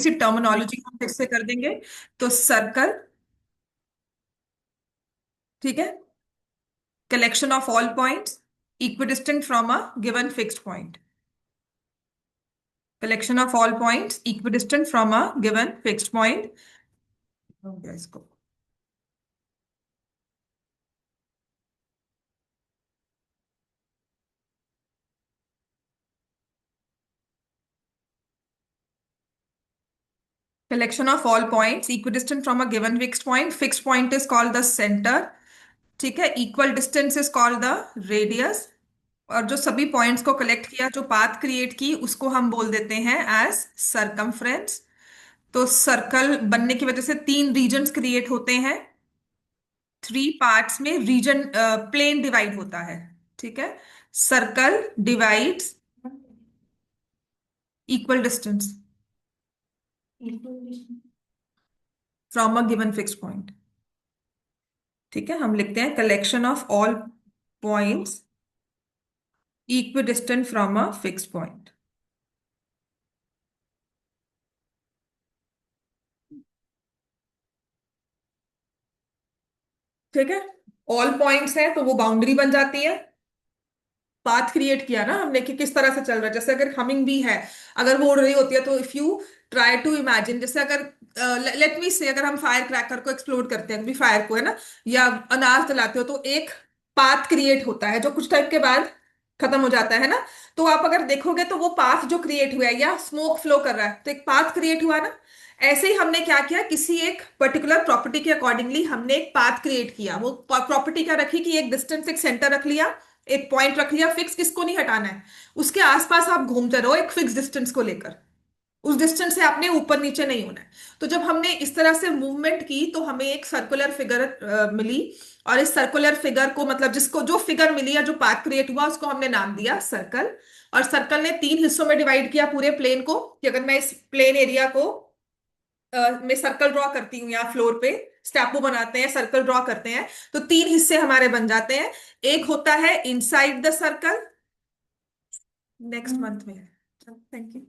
सी terminology हम फिर से कर देंगे। तो सर्कल, ठीक है, collection of all points equidistant from a given fixed point. Collection of all points equidistant from a given fixed point. हो गया इसको। Collection of all points equidistant from a given fixed point. Fixed point is called the center. ठीक है, equal distance is called the radius. और जो सभी points को collect किया, जो पाथ क्रिएट की, उसको हम बोल देते हैं एज सरकमफ्रेंस। तो सर्कल बनने की वजह से तीन रीजन्स क्रिएट होते हैं। थ्री पार्ट्स में रीजन प्लेन डिवाइड होता है। ठीक है, circle divides equal distance from a given fixed point. ठीक है, हम लिखते हैं collection of all points equidistant from a fixed point. ठीक है, ऑल पॉइंट्स हैं तो वो बाउंड्री बन जाती है। पाथ क्रिएट किया ना हमने कि किस तरह से चल रहा है। जैसे अगर हमिंग भी है, अगर वो उड़ रही होती है, तो if you try to imagine, जैसे अगर लेट मी से अगर हम फायर क्रैकर को एक्सप्लोड करते हैं, अभी फायर को है ना, या अनार जलाते हो, तो एक पाथ क्रिएट होता है जो कुछ टाइम के बाद खत्म हो जाता है ना। तो आप अगर देखोगे तो वो पाथ जो क्रिएट हुआ है, या स्मोक फ्लो कर रहा है, तो एक पाथ क्रिएट हुआ ना। ऐसे ही हमने क्या किया, किसी एक पर्टिकुलर प्रॉपर्टी के अकॉर्डिंगली हमने एक पाथ क्रिएट किया। वो प्रॉपर्टी क्या रखी कि एक डिस्टेंस, एक सेंटर रख लिया, एक पॉइंट रख लिया फिक्स, किसको नहीं हटाना है, उसके आसपास आप घूमते रहो एक फिक्स डिस्टेंस को लेकर। उस डिस्टेंस से आपने ऊपर नीचे नहीं होना है। तो जब हमने इस तरह से मूवमेंट की तो हमें एक सर्कुलर फिगर मिली। और इस सर्कुलर फिगर को, मतलब जिसको जो फिगर मिली या जो पाथ क्रिएट हुआ, उसको हमने नाम दिया सर्कल। और सर्कल ने तीन हिस्सों में डिवाइड किया पूरे प्लेन को, कि अगर मैं इस प्लेन एरिया को मैं सर्कल ड्रॉ करती हूँ, यहाँ फ्लोर पे स्टैपू बनाते हैं, सर्कल ड्रॉ करते हैं, तो तीन हिस्से हमारे बन जाते हैं। एक होता है inside the circle, next month में है। Thank you.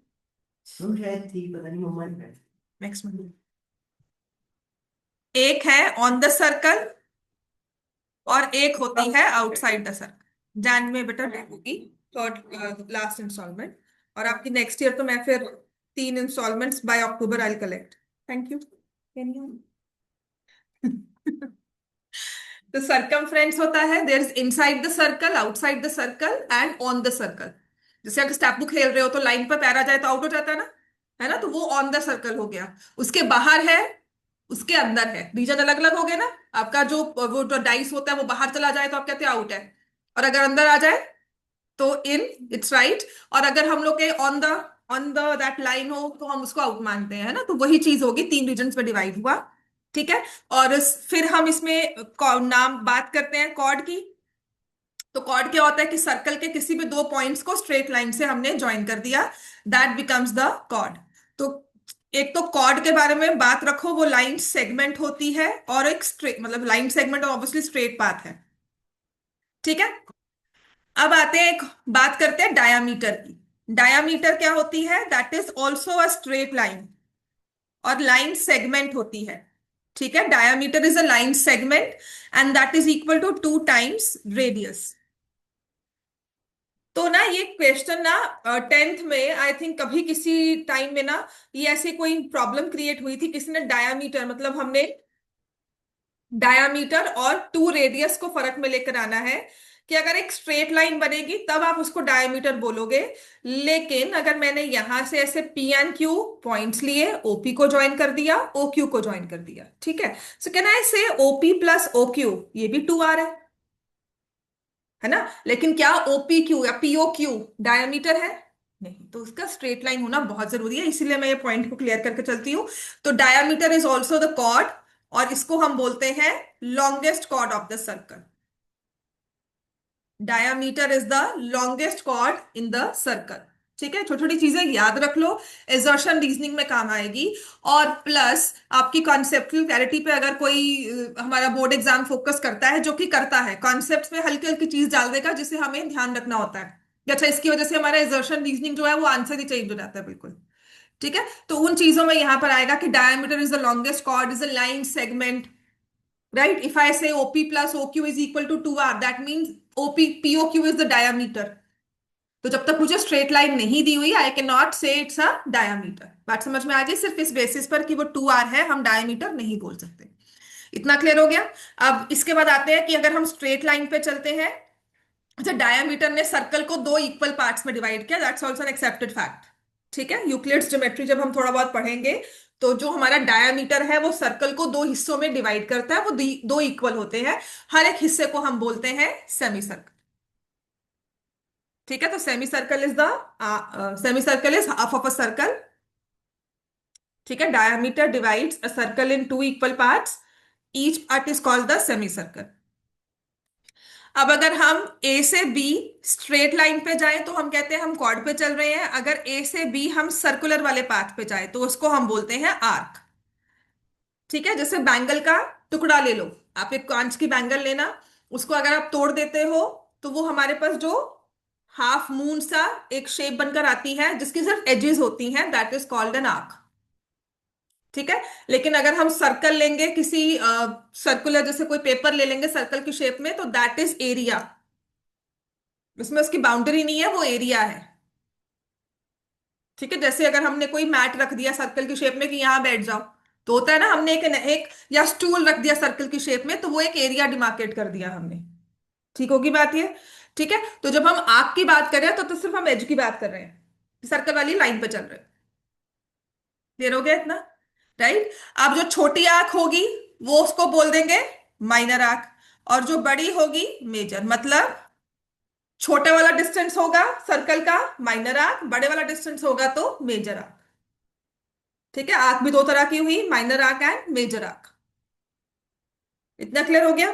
शायद थी, पता नहीं मम्मा ने, नेक्स्ट मंथ। एक है ऑन द सर्कल, और एक होती है आउटसाइड द सर्कल। जैन में बेटा डेट होगी, थर्ड लास्ट इंस्टॉलमेंट। और आपकी नेक्स्ट ईयर तो मैं फिर तीन installments by October I collect. Thank you. Can you तो सरकमफ्रेंस होता है, there is inside the circle, outside the circle and on the circle. जैसे अगर स्टेपू खेल रहे हो तो लाइन पर पैर आ जाए तो आउट हो जाता है ना, तो वो ऑन द सर्कल हो गया। उसके बाहर है, उसके अंदर है, रीजन अलग अलग हो गए ना। आपका जो वो जो डाइस होता है वो बाहर चला जाए तो आप कहते हैं आउट है, और अगर अंदर आ जाए तो इन, इट्स राइट। और अगर हम लोग के ऑन द दैट लाइन हो तो हम उसको आउट मानते हैं, है ना। तो वही चीज होगी, तीन रीजन्स में डिवाइड हुआ। ठीक है। और फिर हम इसमें नाम बात करते हैं कॉर्ड की। तो कॉर्ड क्या होता है कि सर्कल के किसी भी दो पॉइंट्स को स्ट्रेट लाइन से हमने ज्वाइन कर दिया, दैट बिकम्स द कॉर्ड। तो एक तो कॉर्ड के बारे में बात रखो, वो लाइन सेगमेंट होती है, और एक स्ट्रेट, मतलब लाइन सेगमेंट और ऑब्वियसली स्ट्रेट पाथ है। ठीक है। अब आते हैं, एक बात करते हैं डायामीटर की। डायामीटर क्या होती है, that is also a straight line, और लाइन सेगमेंट होती है। ठीक है, diameter is a line segment and that is equal to 2 times radius. तो ना ये क्वेश्चन ना 10th में आई थिंक कभी किसी टाइम में ना, ये ऐसे कोई प्रॉब्लम क्रिएट हुई थी, किसी ने डायामीटर, मतलब हमने डायामीटर और टू रेडियस को फर्क में लेकर आना है, कि अगर एक स्ट्रेट लाइन बनेगी तब आप उसको डायमीटर बोलोगे। लेकिन अगर मैंने यहां से ऐसे पी एंड क्यू पॉइंट्स लिए, ओपी को ज्वाइन कर दिया, ओ क्यू को ज्वाइन कर दिया, ठीक है, so can I say OP plus O Q, ये भी 2 आ रहा है ना। लेकिन क्या ओपी क्यू या पीओ क्यू डायमीटर है? नहीं। तो उसका स्ट्रेट लाइन होना बहुत जरूरी है, इसीलिए मैं ये पॉइंट को क्लियर करके चलती हूँ। तो diameter is also the chord, और इसको हम बोलते हैं longest chord of the circle. Diameter is the longest chord in the circle. ठीक है, छोटी छोटी चीजें याद रख लो, एजर्शन रीजनिंग में काम आएगी। और प्लस आपकी कॉन्सेप्चुअल क्लैरिटी पे अगर कोई हमारा बोर्ड एग्जाम फोकस करता है, जो कि करता है, कॉन्सेप्ट्स में हल्की हल्की चीज डाल देगा जिसे हमें ध्यान रखना होता है कि अच्छा इसकी वजह से हमारा एजर्शन रीजनिंग जो है वो आंसर ही चेंज हो जाता है बिल्कुल। ठीक है, तो उन चीजों में यहां पर आएगा कि diameter is the longest chord, is a line segment, right? If I say OP plus OQ is equal to 2r, that means OP POQ is the diameter. तो जब तक मुझे स्ट्रेट लाइन नहीं दी हुई, I can not say it's a diameter. बात समझ में आ गई? सिर्फ इस बेसिस पर कि वो 2r है, हम डायमीटर नहीं बोल सकते। इतना क्लियर हो गया? अब इसके बाद आते हैं कि अगर हम स्ट्रेट लाइन पे चलते हैं, अच्छा, डायमीटर ने सर्कल को दो इक्वल पार्ट्स में डिवाइड किया, that's also an accepted fact. ठीक है, यूक्लिड्स ज्योमेट्री जब हम थोड़ा बहुत पढ़ेंगे, तो जो हमारा डायमीटर है वो सर्कल को दो हिस्सों में डिवाइड करता है, वो दो इक्वल होते हैं, हर एक हिस्से को हम बोलते हैं सेमी सर्कल। ठीक है, तो semi circle is the semi circle is half of a circle. ठीक है, diameter divides a circle in two equal parts, each part is called the semi circle. अब अगर हम ए से बी स्ट्रेट लाइन पे जाएं तो हम कहते हैं हम कॉर्ड पे चल रहे हैं। अगर ए से बी हम सर्कुलर वाले पाथ पे जाएं तो उसको हम बोलते हैं आर्क। ठीक है, जैसे बैंगल का टुकड़ा ले लो, आप एक कांच की बैंगल लेना, उसको अगर आप तोड़ देते हो तो वो हमारे पास जो हाफ मून सा एक शेप बनकर आती है जिसकी सिर्फ एजेस होती हैं, that is called an arc. ठीक है, लेकिन अगर हम सर्कल लेंगे किसी सर्कुलर, जैसे कोई पेपर ले लेंगे सर्कल की शेप में, तो दैट इज एरिया। उसमें उसकी बाउंड्री नहीं है, वो एरिया है। ठीक है, जैसे अगर हमने कोई मैट रख दिया सर्कल की शेप में कि यहां बैठ जाओ, तो होता है ना, हमने एक या स्टूल रख दिया सर्कल की शेप में, तो वो एक एरिया डिमार्केट कर दिया हमने। ठीक होगी बात ये? ठीक है, तो जब हम आर्क की बात कर रहे हैं तो सिर्फ हम एज की बात कर रहे हैं, सर्कल वाली लाइन पे चल रहे हैं। क्लियर हो गया इतना? राइट। अब जो छोटी आंख होगी वो उसको बोल देंगे माइनर आंख, और जो बड़ी होगी मेजर। मतलब छोटे वाला डिस्टेंस होगा सर्कल का माइनर आर्क, बड़े वाला डिस्टेंस होगा तो मेजर आर्क। ठीक है, आर्क भी दो तरह की हुई, minor arc and major arc. इतना क्लियर हो गया?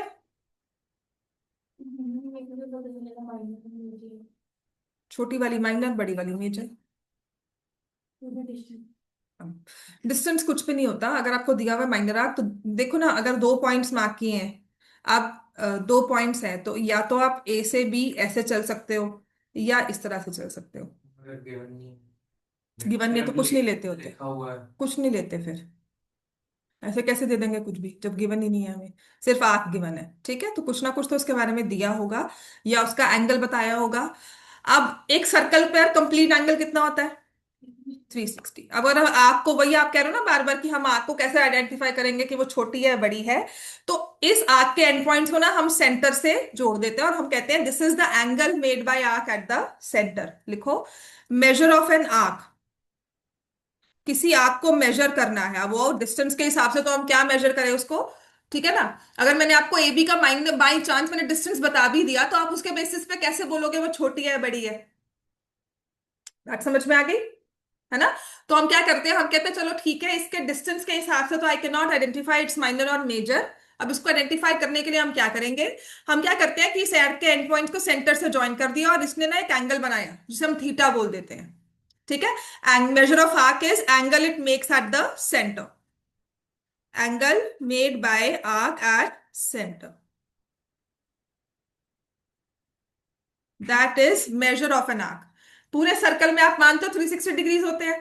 छोटी वाली माइनर, बड़ी वाली मेजर। डिस्टेंस कुछ भी नहीं होता अगर आपको दिया हुआ माइनर आर्क। तो देखो ना, अगर दो पॉइंट्स मार्क किए हैं आप, दो पॉइंट्स हैं, तो या तो आप ए से बी ऐसे चल सकते हो या इस तरह से चल सकते हो। गिवन में तो कुछ नहीं लेते होते, कुछ नहीं लेते फिर। ऐसे कैसे दे देंगे कुछ भी जब गिवन ही नहीं है हमें? सिर्फ आर्क गिवन है। ठीक है, तो कुछ ना कुछ तो उसके बारे में दिया होगा या उसका एंगल बताया होगा। अब एक सर्कल पर कंप्लीट एंगल कितना होता है? 360। अब अगर हम आर्क को, वही आप कह रहे हो ना बार बार कि हम आर्क को कैसे आइडेंटिफाई करेंगे कि वो छोटी है बड़ी है, तो इस आर्क के एंड पॉइंट्स को ना हम सेंटर से जोड़ देते हैं और हम कहते हैं this is the angle made by arc eight the centre. लिखो, मेजर ऑफ एन आर्क। किसी आर्क को मेजर करना है, अब वो डिस्टेंस के हिसाब से तो हम क्या मेजर करें उसको। ठीक है ना, अगर मैंने आपको ए बी का माइंड बाई चांस मैंने डिस्टेंस बता भी दिया, तो आप उसके बेसिस पे कैसे बोलोगे वो छोटी है बड़ी है? बात समझ में आ गई है ना? तो हम क्या करते हैं, हम कहते हैं चलो ठीक है, इसके डिस्टेंस के हिसाब से तो आई can not identify it's minor और मेजर। अब इसको आइडेंटिफाई करने के लिए हम क्या करेंगे, हम क्या करते हैं कि इस एड के एंड पॉइंट को सेंटर से ज्वाइन कर दिया और इसने ना एक एंगल बनाया जिसे हम थीटा बोल देते हैं। ठीक है, and major of arc is angle it makes at the centre. Angle made by arc at centre, that is measure of an arc. पूरे सर्कल में आप मानते हो 360 डिग्रीज होते हैं,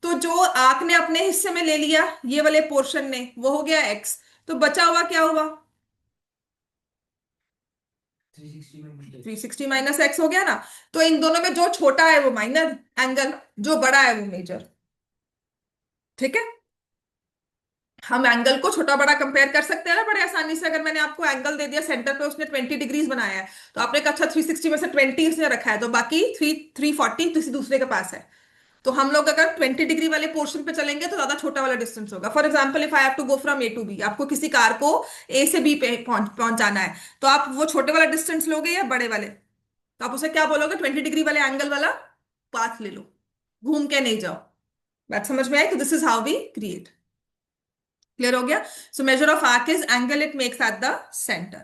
तो जो आर्क ने अपने हिस्से में ले लिया ये वाले पोर्शन ने, वो हो गया एक्स, तो बचा हुआ क्या हुआ? 360 माइनस एक्स हो गया ना। तो इन दोनों में जो छोटा है वो माइनर एंगल, जो बड़ा है वो मेजर। ठीक है, हम एंगल को छोटा बड़ा कंपेयर कर सकते हैं ना बड़े आसानी से। अगर मैंने आपको एंगल दे दिया सेंटर पे, उसने 20 डिग्रीज बनाया है, तो आपने कहा अच्छा 360 में से 20 इसने रखा है, तो बाकी 340 किसी दूसरे के पास है। तो हम लोग अगर 20 डिग्री वाले पोर्शन पे चलेंगे तो ज्यादा छोटा वाला डिस्टेंस होगा। For example if I have to go from A to B, आपको किसी कार को ए से बी पे पहुंचाना है, तो आप वो छोटे वाला डिस्टेंस लोगे या बड़े वाले? तो आप उसे क्या बोलोगे, 20 डिग्री वाले एंगल वाला पाथ ले लो, घूम के नहीं जाओ। बात समझ में आई? तो this is how we create. Clear हो गया? So measure of arc is angle it makes at the centre.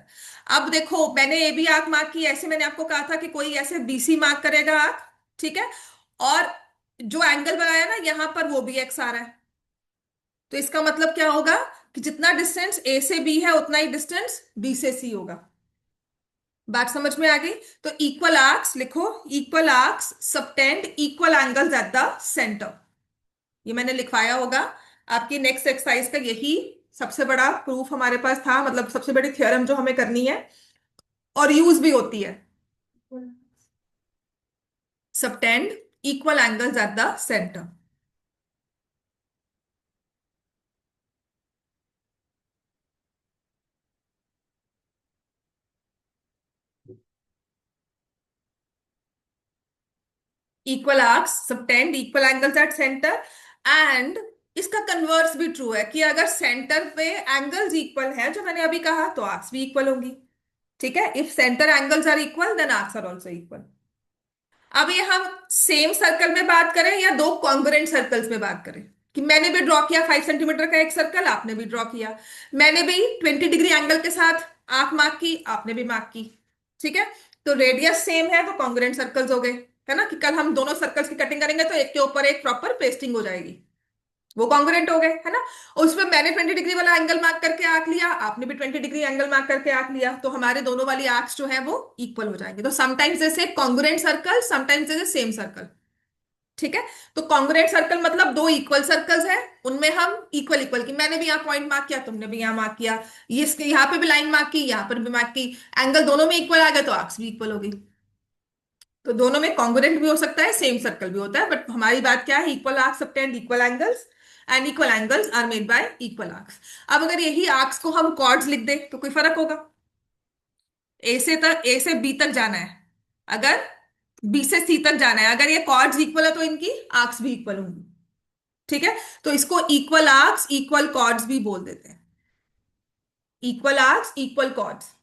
अब देखो, मैंने ए बी आर्क मार्क की, ऐसे मैंने आपको कहा था कि कोई ऐसे बीसी मार्क करेगा आर्क। ठीक है, और जो एंगल बनाया ना यहां पर वो भी एक्स आ रहा है, तो इसका मतलब क्या होगा कि जितना डिस्टेंस ए से बी है उतना ही डिस्टेंस बी से सी होगा। बात समझ में आ गई? तो इक्वल आर्क्स लिखो, equal arcs subtend equal angles at the centre. ये मैंने लिखवाया होगा। आपकी नेक्स्ट एक्सरसाइज का यही सबसे बड़ा प्रूफ हमारे पास था, मतलब सबसे बड़ी थ्योरम जो हमें करनी है और यूज भी होती है। Subtend equal angles at the centre. Equal arcs subtend equal angles at centre. And इसका कन्वर्स भी ट्रू है कि अगर सेंटर पे एंगल्स इक्वल है, जो मैंने अभी कहा, तो आर्क्स भी इक्वल होंगी। ठीक है, if centre angles are equal then arcs are also equal. अब ये हम सेम सर्कल में बात करें या दो कॉन्ग्रुएंट सर्कल्स में बात करें, कि मैंने भी ड्रॉ किया 5 सेंटीमीटर का एक सर्कल, आपने भी ड्रॉ किया, मैंने भी 20 डिग्री एंगल के साथ आंख मार्क की, आपने भी मार्क की। ठीक है, तो रेडियस सेम है तो कॉन्ग्रुएंट सर्कल्स हो गए। है ना, कि कल हम दोनों सर्कल्स की कटिंग करेंगे तो एक के ऊपर एक प्रॉपर पेस्टिंग हो जाएगी, वो कॉन्ग्रुएंट हो गए। है ना, और उसमें मैंने 20 डिग्री वाला एंगल मार्क करके आंक लिया, आपने भी 20 डिग्री एंगल मार्क करके आंक लिया, तो हमारे दोनों वाली आर्क्स जो है वो इक्वल हो जाएंगे। तो समटाइम्स जैसे कॉन्ग्रुएंट सर्कल, समटाइम्स जैसे सेम सर्कल। ठीक है, तो कॉन्ग्रुएंट सर्कल मतलब दो इक्वल सर्कल्स हैं, उनमें हम इक्वल इक्वल की, मैंने भी यहाँ पॉइंट मार्क किया, तुमने भी यहाँ मार्क किया, ये इसके यहाँ पे भी लाइन मार्क की, यहाँ पर भी मार्क की, एंगल दोनों में इक्वल आ गया तो आर्क्स भी इक्वल हो गई। तो दोनों में कॉन्ग्रुएंट भी हो सकता है, सेम सर्कल भी होता है, बट हमारी बात क्या है, equal arcs subtend equal angles and equal angles are made by equal arcs. अब अगर यही आर्क्स को हम कॉर्ड्स लिख दे तो कोई फर्क होगा? ए से बी तक जाना है, अगर बी से सी तक जाना है, अगर ये कॉर्ड्स इक्वल है तो इनकी आर्क्स भी इक्वल होंगी। ठीक है, तो इसको इक्वल आर्क्स इक्वल कॉर्ड्स भी बोल देते हैं। इक्वल आर्क्स इक्वल कॉर्ड्स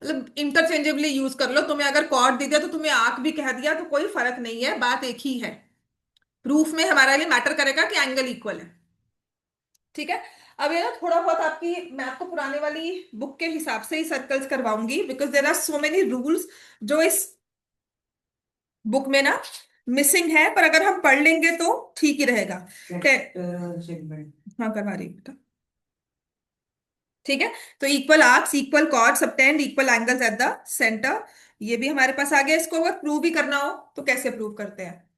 मतलब इंटरचेंजेबली यूज कर लो, तुम्हें अगर कॉर्ड दे दिया तो तुम्हें आर्क भी कह दिया तो कोई फर्क नहीं है, बात एक ही है। प्रूफ में हमारे लिए मैटर करेगा कि एंगल इक्वल है। ठीक है, अब ये ना थोड़ा बहुत आपकी, मैं आपको पुराने वाली बुक के हिसाब से ही सर्कल्स करवाऊंगी, because there are so many rules जो इस बुक में ना मिसिंग है, पर अगर हम पढ़ लेंगे तो ठीक ही रहेगा। हाँ, करवा रही हूँ बेटा। ठीक है, तो equal arcs equal cord subtend equal angles at the centre, ये भी हमारे पास आ गया। इसको अगर प्रूव भी करना हो तो कैसे प्रूव करते हैं?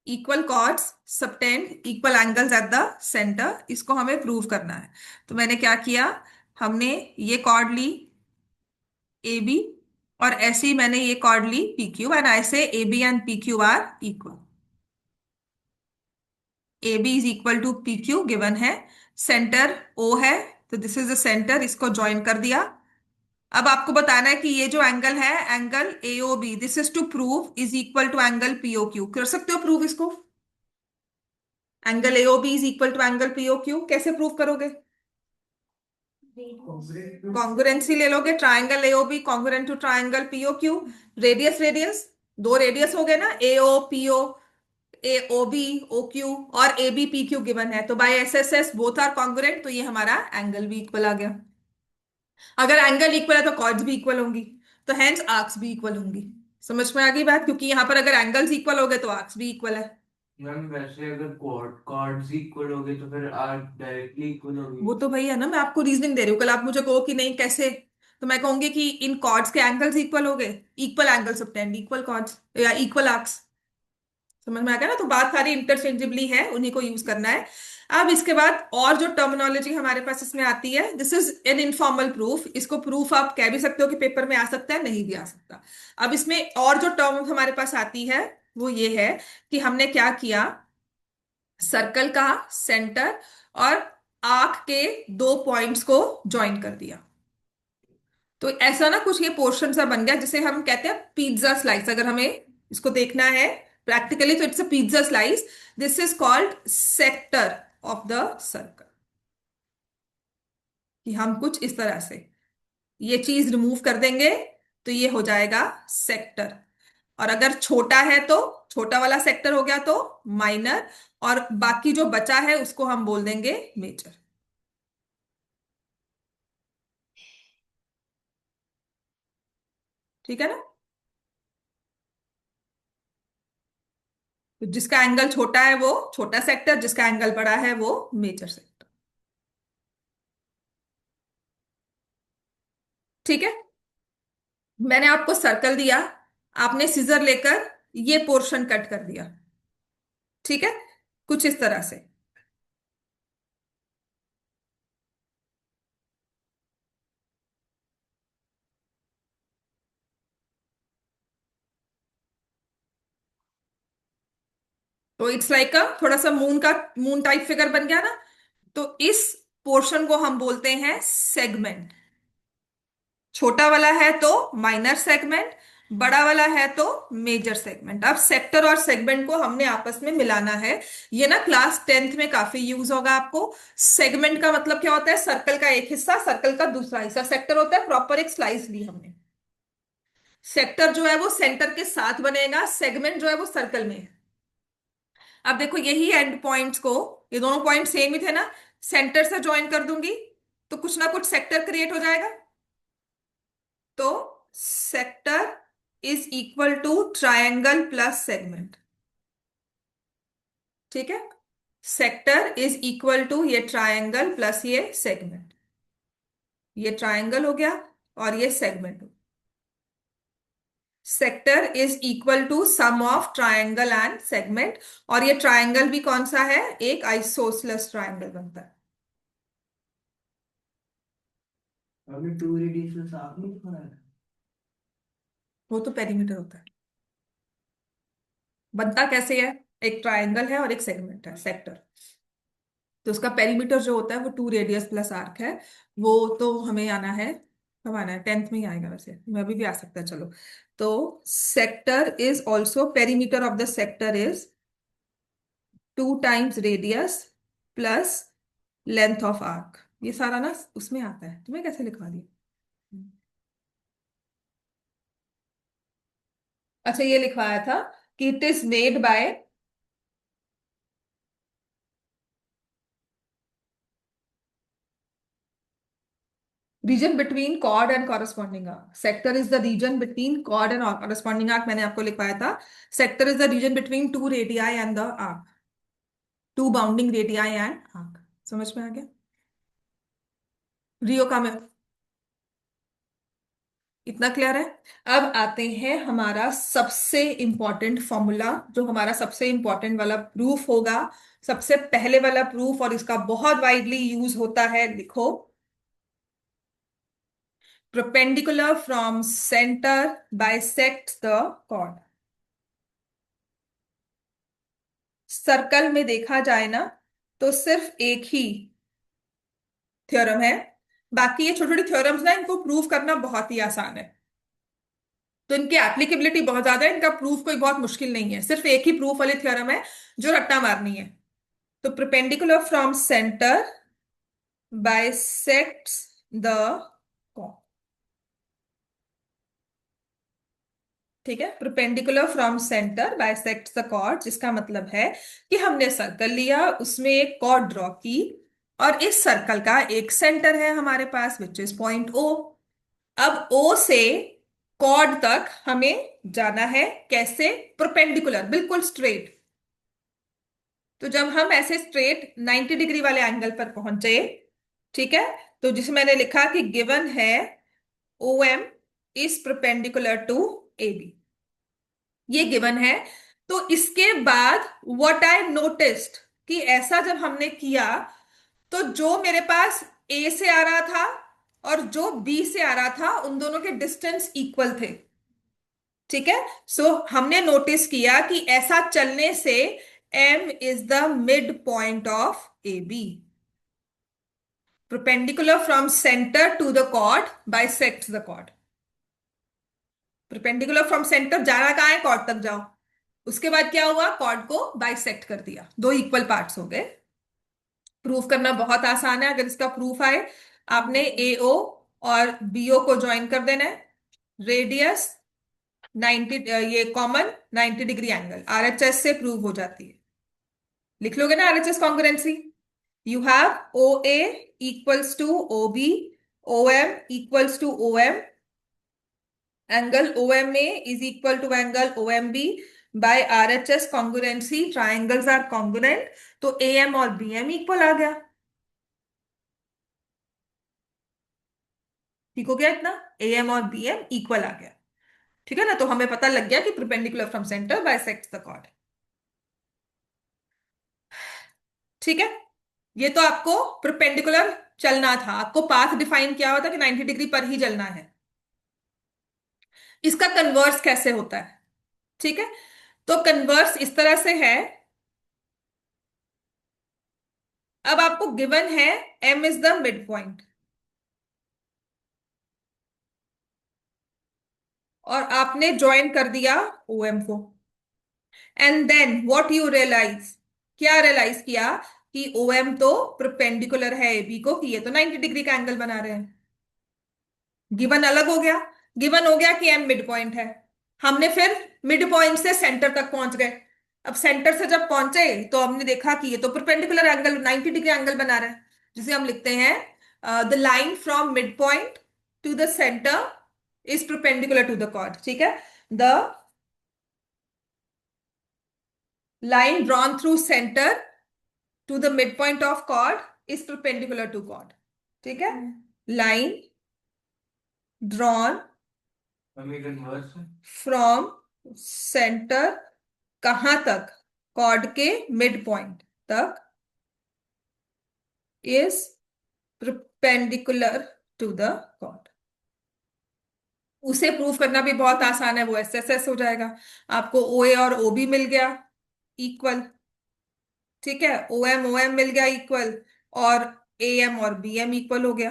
Equal chords subtend equal angles at the centre, इसको हमें प्रूव करना है। तो मैंने क्या किया, हमने ये कॉर्ड ली ए बी, और ऐसे ही मैंने ये कॉर्ड ली पी क्यू, एंड ऐसे A B and P Q are equal. A B is equal to P Q given है, सेंटर ओ है, तो दिस इज द सेंटर, इसको ज्वाइन कर दिया। अब आपको बताना है कि ये जो एंगल है, angle AO B, this is to prove is equal to angle PO Q. कर सकते हो प्रूव इसको? Angle AO B is equal to angle PO Q, कैसे प्रूव करोगे? कॉन्ग्रुएंसी ले लोगे, triangle AO B congruent to triangle PO Q, radius radius, दो radius हो गए ना, AO PO, A O B O Q, और A B P Q given है, तो by S S S both are congruent, तो ये हमारा एंगल भी इक्वल आ गया। अगर एंगल इक्वल है तो कॉर्ड्स भी इक्वल होंगी, तो हेंस आर्क्स भी इक्वल होंगी। समझ में आ गई बात, क्योंकि यहां पर अगर एंगल्स इक्वल हो गए तो आर्क्स भी इक्वल है। मैम वैसे अगर कॉर्ड्स इक्वल हो गए तो फिर आर्क डायरेक्टली इक्वल होगी। वो तो भाई है ना, मैं आपको रीजनिंग दे रही हूँ, कल आप मुझे कहो कि नहीं कैसे, तो मैं कहूंगी कि इन कॉर्ड्स के एंगल्स इक्वल हो गए, equal angle subtend equal chords या इक्वल आर्क्स। समझ में आ गया ना, तो बात सारी इंटरचेंजेबली है, उन्हीं को यूज करना है। अब इसके बाद और जो टर्मिनोलॉजी हमारे पास इसमें आती है, this is an informal proof, इसको प्रूफ आप कह भी सकते हो कि पेपर में आ सकता है, नहीं भी आ सकता। अब इसमें और जो टर्म हमारे पास आती है वो ये है कि हमने क्या किया, सर्कल का सेंटर और आर्क के दो पॉइंट्स को ज्वाइन कर दिया। तो ऐसा ना कुछ ये पोर्शन सा बन गया जिसे हम कहते हैं पिज्जा स्लाइस। अगर हमें इसको देखना है प्रैक्टिकली तो it's a pizza slice, this is called sector of the circle. कि हम कुछ इस तरह से ये चीज रिमूव कर देंगे तो ये हो जाएगा सेक्टर, और अगर छोटा है तो छोटा वाला सेक्टर हो गया तो माइनर, और बाकी जो बचा है उसको हम बोल देंगे मेजर। ठीक है ना, तो जिसका एंगल छोटा है वो छोटा सेक्टर, जिसका एंगल बड़ा है वो मेजर सेक्टर। ठीक है, मैंने आपको सर्कल दिया, आपने सीजर लेकर ये पोर्शन कट कर दिया। ठीक है, कुछ इस तरह से। तो इट्स लाइक अ थोड़ा सा मून का, मून टाइप फिगर बन गया ना। तो इस पोर्शन को हम बोलते हैं सेगमेंट। छोटा वाला है तो माइनर सेगमेंट, बड़ा वाला है तो मेजर सेगमेंट। अब सेक्टर और सेगमेंट को हमने आपस में मिलाना है। ये ना क्लास 10th में काफी यूज होगा आपको। सेगमेंट का मतलब क्या होता है? सर्कल का एक हिस्सा, सर्कल का दूसरा हिस्सा। सेक्टर होता है प्रॉपर एक स्लाइस ली हमने। सेक्टर जो है वो सेंटर के साथ बनेगा, सेगमेंट जो है वो सर्कल में है। अब देखो यही एंड पॉइंट्स को, ये दोनों पॉइंट सेम ही थे ना, सेंटर से ज्वाइन कर दूंगी तो कुछ ना कुछ सेक्टर क्रिएट हो जाएगा। तो sector is equal to triangle plus segment. ठीक है, सेक्टर इज इक्वल टू ये ट्रायंगल प्लस ये सेगमेंट। ये ट्रायंगल हो गया और ये सेगमेंट हो गया। Sector is equal to sum of triangle and segment. और ये ट्रायंगल भी कौन सा है? एक आइसोसेलेस ट्रायंगल बनता है। अभी टू रेडियस साफ नहीं दिख रहा है। वो तो पेरीमीटर होता है। बनता कैसे है? एक ट्रायंगल है और एक सेगमेंट है, सेक्टर। तो उसका पेरीमीटर जो होता है वो 2 रेडियस प्लस आर्क है। वो तो हमें आना है, कब आना है? 10th में ही आएगा वैसे, मैं अभी भी आ सकता है, चलो। तो sector is also, perimeter of the sector is 2 times radius plus length of arc. ये सारा ना उसमें आता है, तुम्हें कैसे लिखवा दिया? अच्छा, ये लिखवाया था कि it is made by region between chord and corresponding arc. Sector is the region between chord and corresponding arc, मैंने आपको लिखवाया था। Sector is the region between 2 radii and the arc, 2 bounding radii and arc. समझ में आ गया? रियो का में इतना क्लियर है। अब आते हैं हमारा सबसे इंपॉर्टेंट फॉर्मूला, जो हमारा सबसे इंपॉर्टेंट वाला प्रूफ होगा। सबसे पहले वाला प्रूफ, और इसका बहुत वाइडली यूज होता है, लिखो। Perpendicular from centre bisect the chord. Circle में देखा जाए ना तो सिर्फ एक ही थ्योरम है। बाकी ये छोटी छोटी थ्योरम्स ना, इनको प्रूव करना बहुत ही आसान है। तो इनकी एप्लीकेबिलिटी बहुत ज्यादा है, इनका प्रूफ कोई बहुत मुश्किल नहीं है। सिर्फ एक ही प्रूफ वाली थ्योरम है जो रट्टा मारनी है। तो perpendicular from centre bisects the chord. ठीक है, perpendicular from centre bisects the chord, जिसका मतलब है कि हमने सर्कल लिया, उसमें एक कॉर्ड ड्रॉ की, और इस सर्कल का एक सेंटर है हमारे पास, विच इज पॉइंट ओ। अब ओ से कॉर्ड तक हमें जाना है कैसे? परपेंडिकुलर, बिल्कुल स्ट्रेट। तो जब हम ऐसे स्ट्रेट 90 डिग्री वाले एंगल पर पहुंचे, ठीक है, तो जिसे मैंने लिखा कि गिवन है O M is perpendicular to A B, ये गिवन है। तो इसके बाद व्हाट आई नोटिस्ड, कि ऐसा जब हमने किया तो जो मेरे पास ए से आ रहा था और जो बी से आ रहा था, उन दोनों के डिस्टेंस इक्वल थे। ठीक है, सो हमने नोटिस किया कि ऐसा चलने से M is the mid point of A B. Perpendicular from centre to the chord bisects the chord. Perpendicular from centre जाना कहाँ है? कॉर्ड तक जाओ। उसके बाद क्या हुआ? कॉर्ड को बाइसेक्ट कर दिया, दो इक्वल पार्ट्स हो गए। प्रूफ करना बहुत आसान है। अगर इसका प्रूफ आए, आपने एओ और बीओ को ज्वाइन कर देना है। रेडियस 90, ये कॉमन 90 डिग्री एंगल आरएचएस से प्रूव हो जाती है। लिख लोगे ना RHS congruency? You have O A equals to O B, O M equals to O M, angle O M A is equal to angle O M B by RHS congruency, triangles are congruent. तो A M और B M equal आ गया। ठीक हो गया इतना? A M और B M equal आ गया। ठीक है ना, तो हमें पता लग गया कि perpendicular from centre bisects the chord. ठीक है, ये तो आपको परपेंडिकुलर चलना था, आपको पाथ डिफाइन किया हुआ था कि 90 डिग्री पर ही चलना है। इसका कन्वर्स कैसे होता है? ठीक है, तो कन्वर्स इस तरह से है। अब आपको गिवन है m is the mid point, और आपने ज्वाइन कर दिया OM को, and then what you realise, क्या रियलाइज किया कि OM तो परपेंडिकुलर है AB को, कि ये तो 90 डिग्री का एंगल बना रहे हैं। गिवन अलग हो गया, गिवन हो गया कि एम मिड पॉइंट है। हमने फिर मिड पॉइंट से सेंटर तक पहुंच गए। अब सेंटर से जब पहुंचे तो हमने देखा कि ये तो परपेंडिकुलर एंगल 90 डिग्री एंगल बना रहा है, जिसे हम लिखते हैं the line from mid point to the centre is perpendicular to the chord. ठीक है, the line drawn through centre to the mid point of chord is perpendicular to chord. ठीक है, लाइन ड्रॉन हमें कन्वर्स है। From centre कहां तक? Chord के mid point तक is perpendicular to the chord. उसे प्रूव करना भी बहुत आसान है, वो SSS हो जाएगा। आपको OA और OB मिल गया इक्वल। ठीक है, OM OM मिल गया इक्वल, और AM और BM इक्वल हो गया।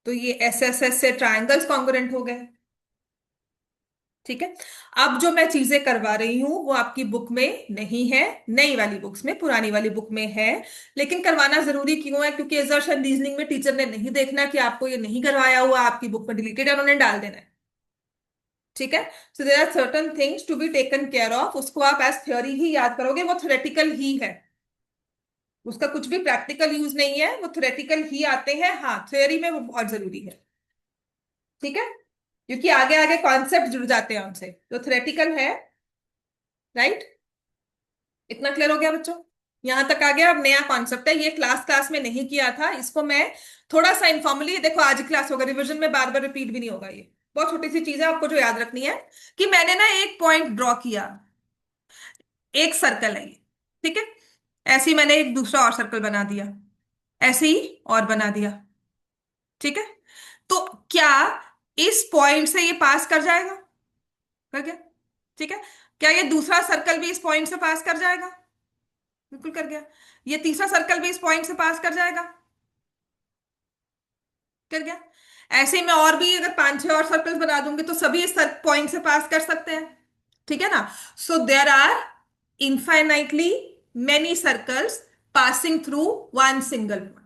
तो ये SSS से ट्रायंगल्स कॉन्ग्रुएंट हो गए। ठीक है, अब जो मैं चीजें करवा रही हूं वो आपकी बुक में नहीं है, नई वाली बुक्स में, पुरानी वाली बुक में है। लेकिन करवाना जरूरी क्यों है? क्योंकि एजर्शन रीजनिंग में टीचर ने नहीं देखना कि आपको ये नहीं करवाया हुआ, आपकी बुक में डिलीटेड है, उन्होंने डाल देना है। ठीक है, so there are certain things to be taken care of. उसको आप एज थ्योरी ही याद करोगे, वो थ्योरेटिकल ही है, उसका कुछ भी प्रैक्टिकल यूज नहीं है, वो थ्योरेटिकल ही आते हैं। हाँ, थ्योरी में वो बहुत जरूरी है। ठीक है, क्योंकि आगे आगे कॉन्सेप्ट जुड़ जाते हैं उनसे, जो थ्योरेटिकल है। राइट, इतना क्लियर हो गया बच्चों? यहां तक आ गया? अब नया कॉन्सेप्ट है, ये क्लास क्लास में नहीं किया था, इसको मैं थोड़ा सा इनफॉर्मली, देखो आज क्लास होगा, रिवीजन में बार बार रिपीट भी नहीं होगा, ये बहुत छोटी सी चीज है, आपको जो याद रखनी है कि मैंने ना एक पॉइंट ड्रॉ किया, एक सर्कल है ये। ठीक है, ऐसे ही मैंने एक दूसरा और सर्कल बना दिया, ऐसे ही और बना दिया। ठीक है, तो क्या इस पॉइंट से ये पास कर जाएगा? कर गया। ठीक है, क्या ये दूसरा सर्कल भी इस पॉइंट से पास कर जाएगा? बिल्कुल कर गया। ये तीसरा सर्कल भी इस पॉइंट से पास कर जाएगा? कर गया। ऐसे ही मैं और भी अगर 5-6 और सर्कल्स बना दूंगी तो सभी इस पॉइंट से पास कर सकते हैं। ठीक है ना? So there are infinitely many circles passing through one single point.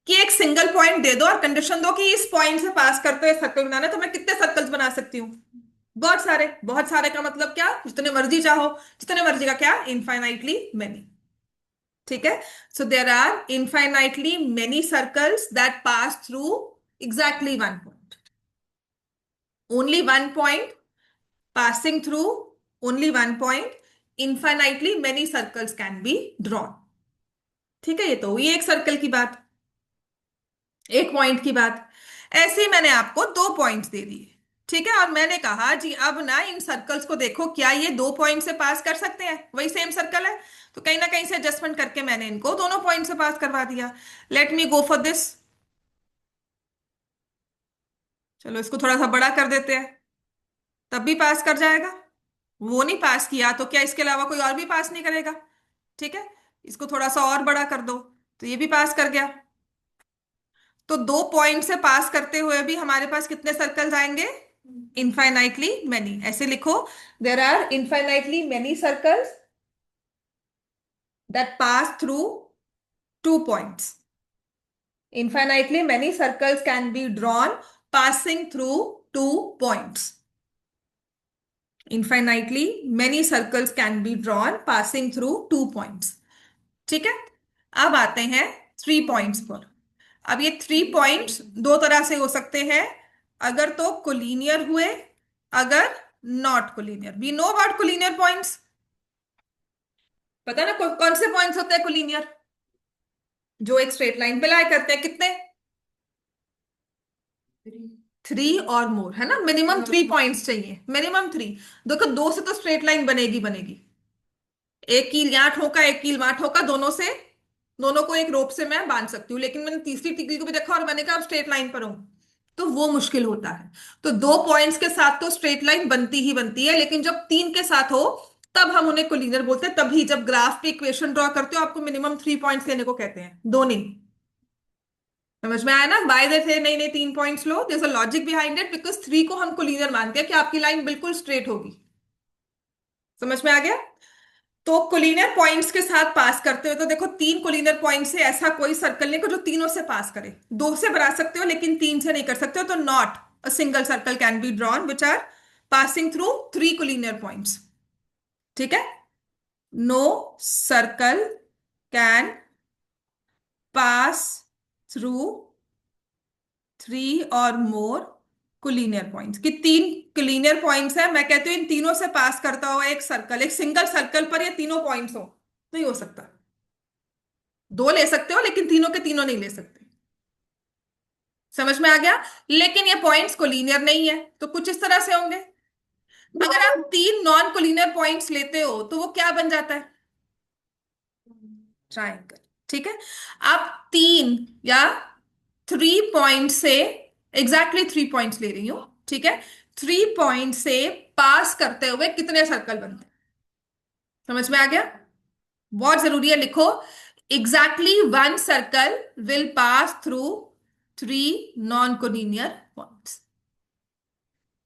कि एक सिंगल पॉइंट दे दो और कंडीशन दो कि इस पॉइंट से पास करते हुए सर्कल बनाना है, तो मैं कितने सर्कल्स बना सकती हूँ? बहुत सारे। बहुत सारे का मतलब क्या? जितने मर्जी चाहो, जितने मर्जी का क्या? Infinitely many. ठीक है, so there are infinitely many circles that pass through exactly one point, only one point, passing through only one point, infinitely many circles can be drawn। ठीक है, ये तो हुई एक सर्कल की बात, एक पॉइंट की बात। ऐसे ही मैंने आपको दो पॉइंट्स दे दिए। ठीक है, और मैंने कहा जी अब ना इन सर्कल्स को देखो, क्या ये दो पॉइंट से पास कर सकते हैं? वही सेम सर्कल है, तो कहीं ना कहीं से एडजस्टमेंट करके मैंने इनको दोनों पॉइंट से पास करवा दिया। Let me go for this. चलो इसको थोड़ा सा बड़ा कर देते हैं, तब भी पास कर जाएगा। वो नहीं पास किया तो क्या इसके अलावा कोई और भी पास नहीं करेगा? ठीक है, इसको थोड़ा सा और बड़ा कर दो, तो ये भी पास कर गया। तो दो पॉइंट से पास करते हुए भी हमारे पास कितने सर्कल्स आएंगे? Infinitely many. ऐसे लिखो, there are infinitely many circles that pass through two points. Infinitely many circles can be drawn passing through two points. Infinitely many circles can be drawn passing through two points। ठीक है, अब आते हैं 3 points पर। अब ये 3 points दो तरह से हो सकते हैं, अगर तो कोलिनियर हुए, अगर not collinear. We know about collinear points, पता ना कौन से पॉइंट्स होते हैं कोलिनियर? जो एक स्ट्रेट लाइन पे लाई करते हैं, कितने? थ्री और मोर, है ना, मिनिमम 3 पॉइंट्स चाहिए, मिनिमम 3। देखो दो से तो स्ट्रेट लाइन बनेगी बनेगी, एक कील यहाँ ठोका एक कील वहां ठोका, दोनों से, दोनों को एक रोप से मैं बांध सकती हूँ, लेकिन मैंने तीसरी टिकली को भी देखा और मैंने कहा अब स्ट्रेट लाइन पर हूं, तो वो मुश्किल होता है। तो 2 पॉइंट्स के साथ तो स्ट्रेट लाइन बनती ही बनती है, लेकिन जब 3 के साथ हो तब हम उन्हें कोलिनियर बोलते हैं। तभी जब ग्राफ पे इक्वेशन ड्रॉ करते हो आपको मिनिमम 3 पॉइंट्स लेने को कहते हैं, दो नहीं। समझ में आया ना, बाय दे थे नहीं नहीं 3 पॉइंट्स लो, there is a logic behind it, because 3 को हम कोलिनियर मानते हैं कि आपकी लाइन बिल्कुल स्ट्रेट होगी। समझ में आ गया। तो कोलिनियर पॉइंट्स के साथ पास करते हुए तो देखो 3 कोलिनियर पॉइंट से ऐसा कोई सर्कल नहीं को जो तीनों से पास करे, दो से बना सकते हो लेकिन तीन से नहीं कर सकते हो, तो not a single circle can be drawn which are passing through 3 collinear points. ठीक है, no circle can pass through 3 or more collinear points, कि 3 कोलिनियर पॉइंट्स है, मैं कहती हूँ इन तीनों से पास करता हुआ एक सर्कल, एक सिंगल सर्कल पर ये तीनों पॉइंट्स हो, नहीं हो सकता। दो ले सकते हो लेकिन तीनों के तीनों नहीं ले सकते। समझ में आ गया। लेकिन ये पॉइंट्स कोलिनियर नहीं है, तो कुछ इस तरह से होंगे। अगर आप 3 नॉन कोलिनियर पॉइंट्स लेते हो तो वो क्या बन जाता है, ट्राइंगल। ठीक है, आप 3 या 3 पॉइंट से, एग्जैक्टली 3 पॉइंट्स ले रही हूं, ठीक है, 3 पॉइंट से पास करते हुए कितने सर्कल बनते हैं। समझ में आ गया। बहुत जरूरी है, लिखो, exactly 1 circle will pass through 3 non-collinear points।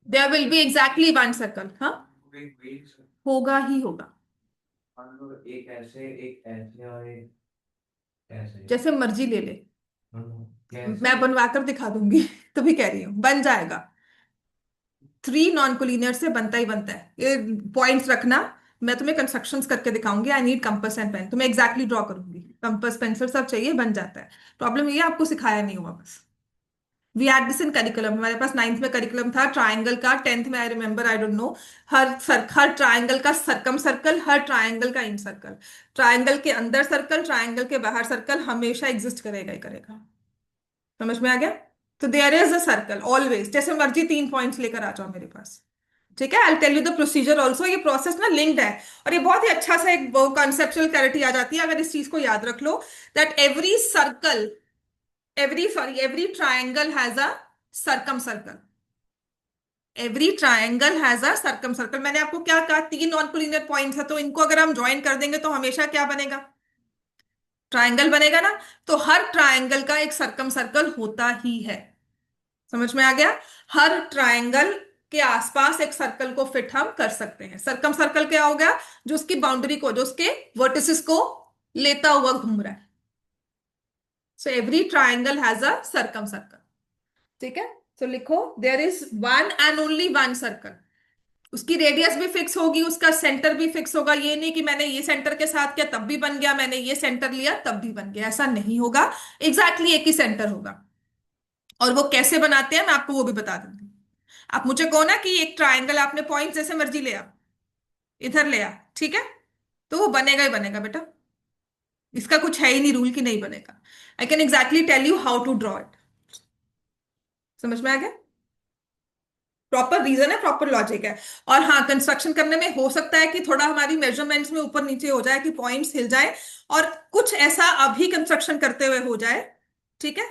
there will be exactly 1 circle, हाँ, वेट वेट होगा ही होगा। मान लो एक ऐसे और एक ऐसे। जैसे मर्जी ले ले, कैसे? मैं बनवाकर दिखा दूंगी तभी कह रही हूँ बन जाएगा। 3 नॉन कोलिनियर से बनता ही बनता है, ये पॉइंट्स रखना। मैं तुम्हें कंस्ट्रक्शंस करके दिखाऊंगी, I need compass and pen, तुम्हें एग्जैक्टली ड्रॉ करूंगी, कंपास पेंसिल सब चाहिए, बन जाता है। प्रॉब्लम ये है आपको सिखाया नहीं हुआ बस। We had this in curriculum, हमारे पास 9th में करिकुलम था ट्राइंगल का, 10th में I remember, I don't know, her triangle का सरकम सर्कल, हर ट्राइंगल का इन सर्कल, ट्राइंगल के अंदर सर्कल, ट्राइंगल के बाहर सर्कल, हमेशा एग्जिस्ट करेगा ही करेगा। समझ में आ गया। तो there is a circle always, जैसे मर्जी 3 पॉइंट्स लेकर आ जाओ मेरे पास। ठीक है, I tell you the procedure also, ये प्रोसेस ना लिंक्ड है, और ये बहुत ही अच्छा सा एक कॉन्सेप्चुअल क्लैरिटी आ जाती है अगर इस चीज को याद रख लो, that every circle, every triangle has a circumcircle, every triangle has a circumcircle। मैंने आपको क्या कहा, 3 नॉन कोलिनियर पॉइंट्स है, तो इनको अगर हम ज्वाइन कर देंगे तो हमेशा क्या बनेगा, ट्राइंगल बनेगा ना। तो हर ट्राइंगल का एक सर्कम सर्कल होता ही है। समझ में आ गया। हर ट्राइंगल के आसपास एक सर्कल को फिट हम कर सकते हैं। सर्कम सर्कल क्या हो गया, जो उसकी बाउंड्री को, जो उसके वर्टिसेस को लेता हुआ घूम रहा है। So every triangle has a circumcircle. ठीक है, तो लिखो there is 1 and only 1 circle. उसकी रेडियस भी फिक्स होगी, उसका सेंटर भी फिक्स होगा, ये नहीं कि मैंने ये सेंटर के साथ किया तब भी बन गया, मैंने ये सेंटर लिया तब भी बन गया, ऐसा नहीं होगा। एग्जैक्टली एक ही सेंटर होगा। और वो कैसे बनाते हैं मैं आपको वो भी बता दूंगी। आप मुझे कहो ना कि एक ट्राइंगल आपने पॉइंट जैसे मर्जी लिया, इधर लिया, ठीक है, तो वो बनेगा ही बनेगा बेटा, इसका कुछ है ही नहीं रूल कि नहीं बनेगा। I can exactly tell you how to draw it. समझ में आ गया। प्रॉपर रीजन है, प्रॉपर लॉजिक है। और हाँ, कंस्ट्रक्शन करने में हो सकता है कि थोड़ा हमारी मेजरमेंट्स में ऊपर नीचे हो जाए, कि पॉइंट्स हिल जाए, और कुछ ऐसा अभी कंस्ट्रक्शन करते हुए हो जाए। ठीक है,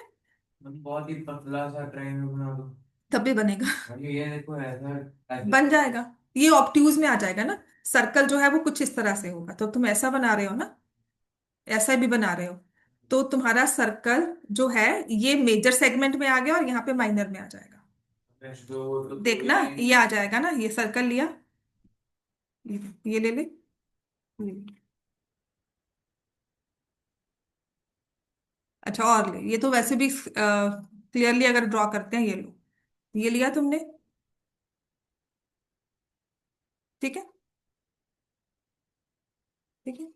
बहुत ही पतला सा ट्रायंगल बना दो। तब भी बनेगा, और ये देखो ऐसा ऐसे बन जाएगा। ये ऑब्ट्यूज में आ जाएगा ना, सर्कल जो है वो कुछ इस तरह से होगा, तो तुम ऐसा बना रहे हो ना, ऐसा भी बना रहे हो, तो तुम्हारा सर्कल जो है ये मेजर सेगमेंट में आ गया और यहाँ पे माइनर में आ जाएगा। ऐसे तो देखना, ये ये आ जाएगा ना, ये सर्कल लिया, ये ले ले, ये ले। अच्छा और ले, ये तो वैसे भी क्लियरली अगर ड्रॉ करते हैं, ये लो, ये लिया तुमने, ठीक है, ठीक है,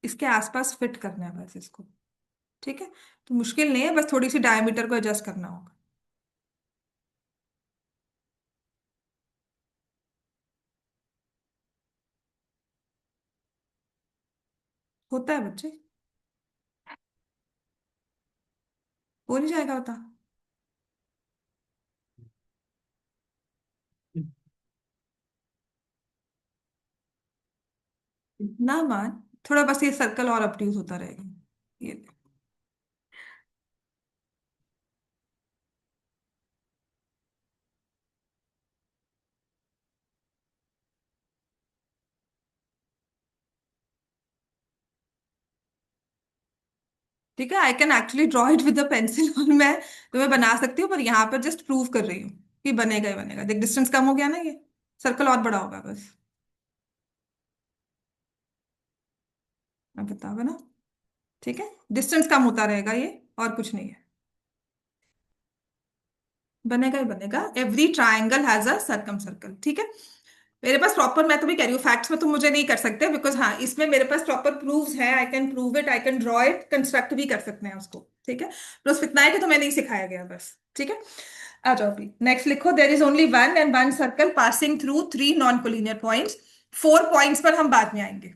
इसके आसपास फिट करना है बस इसको। ठीक है, तो मुश्किल नहीं है, बस थोड़ी सी डायमीटर को एडजस्ट करना होगा। होता है बच्चे। हो नहीं जाएगा बता। ना मान, थोड़ा बस ये सर्कल और अपट्यूज होता रहेगा। ये ठीक है, I can actually draw it with the pencil और मैं तुम्हें बना सकती हूँ, पर यहाँ पर जस्ट प्रूव कर रही हूँ कि बनेगा ही बनेगा। देख डिस्टेंस कम हो गया ना, ये सर्कल और बड़ा होगा बस। अब बताओगे ना। ठीक है, डिस्टेंस कम होता रहेगा ये, और कुछ नहीं है। बनेगा ही बनेगा, every triangle has a circumcircle. ठीक है, मेरे पास प्रॉपर, मैं तो भी कह रही हूँ, फैक्ट्स में तुम मुझे नहीं कर सकते, बिकॉज हाँ इसमें मेरे पास प्रॉपर प्रूफ्स हैं, I can prove it, I can draw it, construct भी कर सकते हैं उसको। ठीक है, बस इतना है कि तुम्हें नहीं सिखाया गया बस। ठीक है, आ जाओ अभी नेक्स्ट लिखो। There is only one and one circle passing through three non collinear points. 4 points पर हम बाद में आएंगे।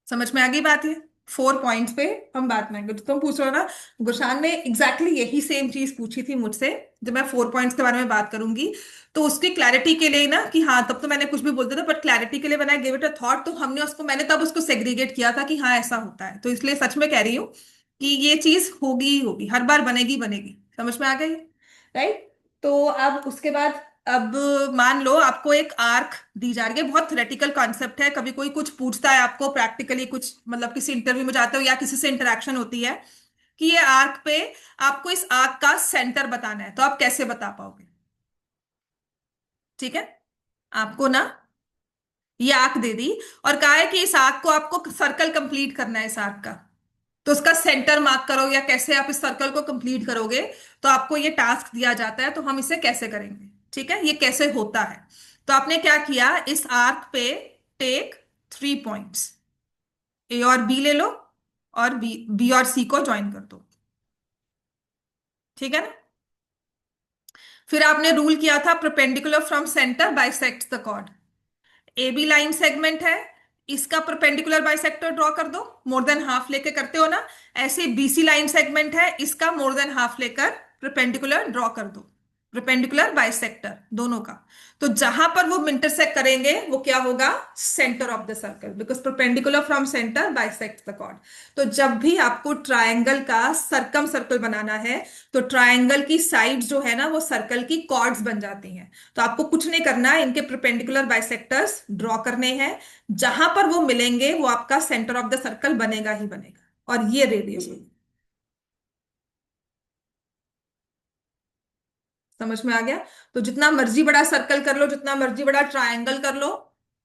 समझ में आ गई बात ये? 4 पॉइंट्स पे हम बात में आएंगे। तो तुम पूछ रहे हो ना, गुरशान ने एग्जैक्टली यही सेम चीज पूछी थी मुझसे, जब मैं 4 पॉइंट्स के बारे में बात करूंगी। तो उसकी क्लैरिटी के लिए ना, कि हाँ तब तो मैंने कुछ भी बोल दिया था, बट क्लैरिटी के लिए मैंने गिव इट अ थॉट, तो हमने उसको, मैंने तब उसको सेग्रीगेट किया था कि हाँ ऐसा होता है। तो इसलिए सच में कह रही हूँ कि ये चीज होगी ही होगी, हर बार बनेगी बनेगी। समझ में आ गई? राइट। तो अब उसके बाद, अब मान लो आपको एक आर्क दी जा रही है, बहुत थ्योरेटिकल कॉन्सेप्ट है, कभी कोई कुछ पूछता है आपको प्रैक्टिकली, कुछ मतलब किसी इंटरव्यू में जाते हो या किसी से इंटरेक्शन होती है, कि ये आर्क पे आपको इस आर्क का सेंटर बताना है, तो आप कैसे बता पाओगे? ठीक है, आपको ना ये आर्क दे दी और कहा है कि इस आर्क को आपको सर्कल कंप्लीट करना है, इस आर्क का, तो उसका सेंटर मार्क करो, या कैसे आप इस सर्कल को कंप्लीट करोगे। तो आपको ये टास्क दिया जाता है, तो हम इसे कैसे करेंगे? ठीक है, ये कैसे होता है? तो आपने क्या किया, इस आर्क पे टेक 3 पॉइंट्स, ए और बी ले लो, और बी बी और सी को ज्वाइन कर दो। ठीक है ना? फिर आपने रूल किया था perpendicular from centre bisects the chord. A B line segment है, इसका परपेंडिकुलर बाइसेक्टर ड्रॉ कर दो, मोर देन हाफ लेके करते हो ना। ऐसे बीसी लाइन सेगमेंट है, इसका मोर देन हाफ लेकर परपेंडिकुलर ड्रॉ कर दो, परपेंडिकुलर बाइसेक्टर दोनों का। तो जहां पर वो इंटरसेक्ट करेंगे वो क्या होगा? Centre of the circle, because perpendicular from centre bisect the chord. तो जब भी आपको ट्रायंगल का सरकम सर्कल बनाना है, तो ट्रायंगल की साइड्स जो है ना, वो सर्कल की कॉर्ड्स बन जाती हैं। तो आपको कुछ नहीं करना है, इनके परपेंडिकुलर बाइसेक्टर्स ड्रॉ करने हैं, जहां पर वो मिलेंगे वो आपका सेंटर ऑफ द सर्कल बनेगा ही बनेगा, और ये रेडियस होगी। समझ में आ गया? तो जितना मर्जी बड़ा सर्कल कर लो, जितना मर्जी बड़ा ट्रायंगल कर लो,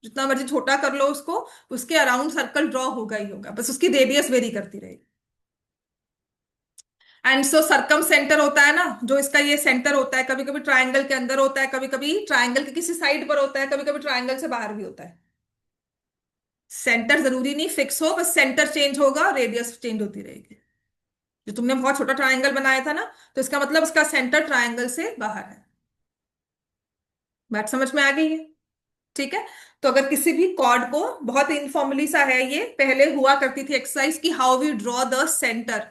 जितना मर्जी छोटा कर लो उसको, उसके अराउंड सर्कल ड्रॉ होगा ही होगा, बस उसकी रेडियस वेरी करती रहेगी। एंड सो सरकम सेंटर होता है ना, जो इसका ये सेंटर होता है, कभी कभी ट्रायंगल के अंदर होता है, कभी कभी ट्रायंगल के किसी साइड पर होता है, कभी कभी ट्रायंगल से बाहर भी होता है। सेंटर जरूरी नहीं फिक्स हो, बस सेंटर चेंज होगा और रेडियस चेंज होती रहेगी। जो तुमने बहुत छोटा ट्रायंगल बनाया था ना, तो इसका मतलब उसका सेंटर ट्रायंगल से बाहर है। बात समझ में आ गई है? ठीक है। तो अगर किसी भी कॉर्ड को, बहुत इनफॉर्मली सा है ये, पहले हुआ करती थी एक्सरसाइज की, how we draw the centre.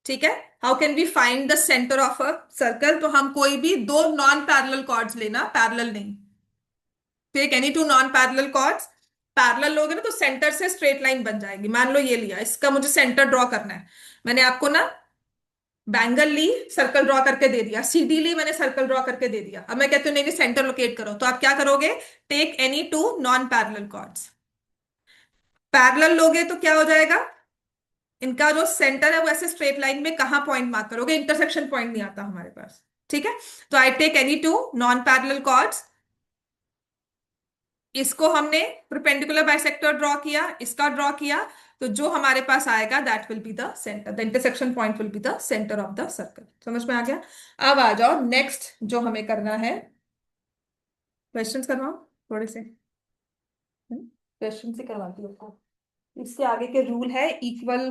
ठीक है, how can we find the centre of a circle. तो हम कोई भी दो नॉन पैरेलल कॉर्ड्स लेना, पैरेलल नहीं, take any two non parallel chords. Parallel लोगे ना तो सेंटर से स्ट्रेट लाइन बन जाएगी। मान लो ये लिया, इसका मुझे सेंटर ड्रॉ करना है, मैंने आपको ना बैंगल ली, सर्कल ड्रॉ करके दे दिया, सीडी ली, मैंने सर्कल ड्रॉ करके दे दिया। अब मैं कहती हूँ नहीं नहीं सेंटर लोकेट करो, तो आप क्या करोगे? Take any two non parallel chords. Parallel लोगे तो क्या हो जाएगा, इनका जो सेंटर है वो ऐसे स्ट्रेट लाइन में कहां पॉइंट मार्क करोगे? इंटरसेक्शन पॉइंट नहीं आता हमारे पास। ठीक है, तो I take any two non parallel chords, इसको हमने परपेंडिकुलर बाइसेक्टर ड्रॉ किया, इसका ड्रॉ किया, तो जो हमारे पास आएगा that will be the centre, the intersection point will be the centre of the circle. समझ में आ गया? अब आ जाओ नेक्स्ट जो हमें करना है, क्वेश्चंस करवाओ थोड़े से। क्वेश्चन से करवाती हूँ आपको। इसके आगे के रूल है इक्वल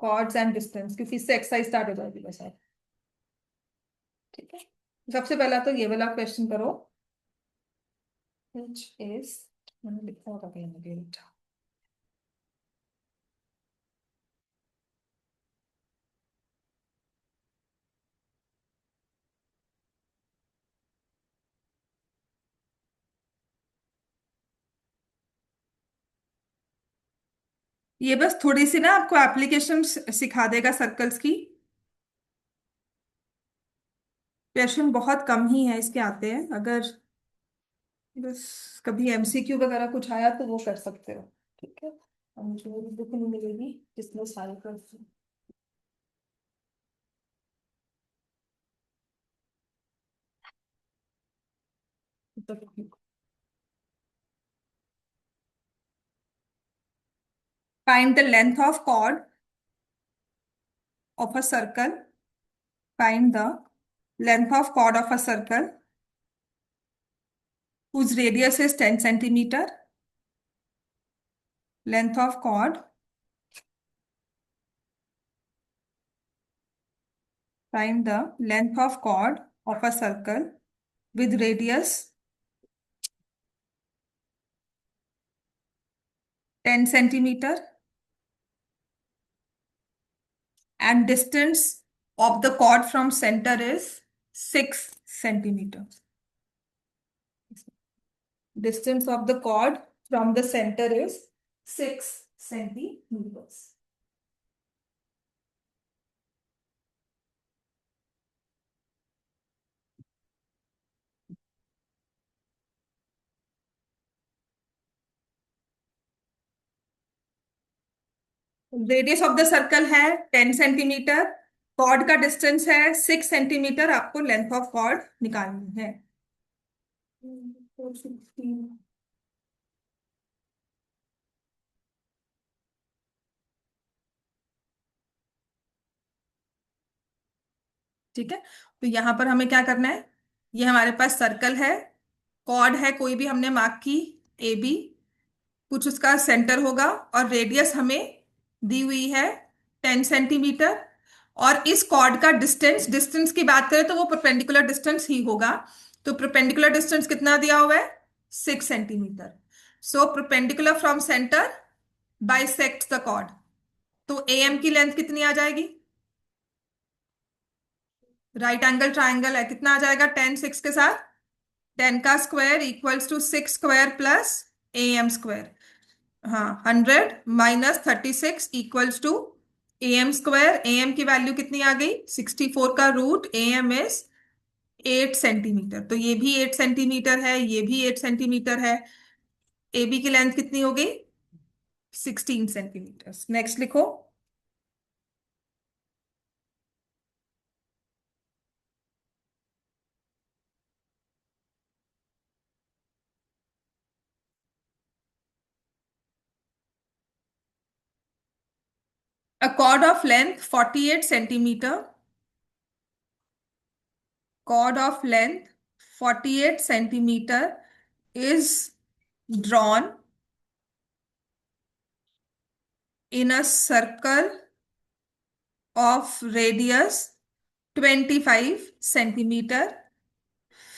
कॉर्ड्स एंड डिस्टेंस, क्योंकि इससे एक्सरसाइज स्टार्ट हो जाएगी बस। ठीक है, सबसे पहला तो ये वाला क्वेश्चन करो, which is, मैंने लिखा होगा कहीं ना कहीं। ये बस थोड़ी सी ना आपको एप्लीकेशन सिखा देगा सर्कल्स की। क्वेश्चन बहुत कम ही है इसके आते हैं, अगर बस कभी एमसीक्यू वगैरह कुछ आया तो वो कर सकते हो। ठीक है, और मुझे वो बुक नहीं मिलेगी जिसमें सारे कर। Find the length of chord of a circle. Find the length of chord of a circle whose radius is 10 centimeter. Length of chord. Find the length of chord of a circle with radius 10 centimeter and distance of the chord from center is 6 centimeter. Distance of the chord from the center is 6 centimeters. Radius of the circle है 10 centimetre, cord का distance है 6 centimetre, आपको length of chord निकालनी है। ठीक है, तो यहां पर हमें क्या करना है, ये हमारे पास सर्कल है, कॉर्ड है कोई भी हमने मार्क की, ए बी, कुछ उसका सेंटर होगा, और रेडियस हमें दी हुई है 10 सेंटीमीटर। और इस कॉर्ड का डिस्टेंस, डिस्टेंस की बात करें तो वो परपेंडिकुलर डिस्टेंस ही होगा। तो परपेंडिकुलर डिस्टेंस कितना दिया हुआ है, 6 centimetre. So perpendicular from centre bisect the chord. तो ए एम की लेंथ कितनी आ जाएगी, राइट एंगल ट्राइंगल है, कितना आ जाएगा 10 6 के साथ, 10 का square equals to 6 square plus A M square. हाँ, 100 - 36 equals to A M square. A M की वैल्यू कितनी आ गई, 64 का root A M is 8 centimetre. तो ये भी 8 सेंटीमीटर है, ये भी 8 सेंटीमीटर है। ए बी की लेंथ कितनी हो गई, 16 सेंटीमीटर। नेक्स्ट लिखो। A chord of length 48 centimeter, chord of length 48 centimeter is drawn in a circle of radius 25 centimeter.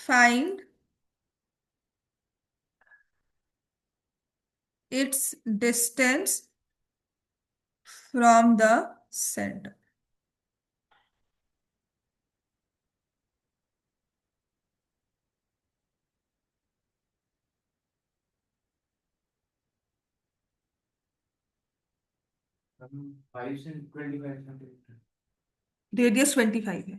Find its distance from the center. हम 5 से 25 सेंटीमीटर। रेडियस 25 है।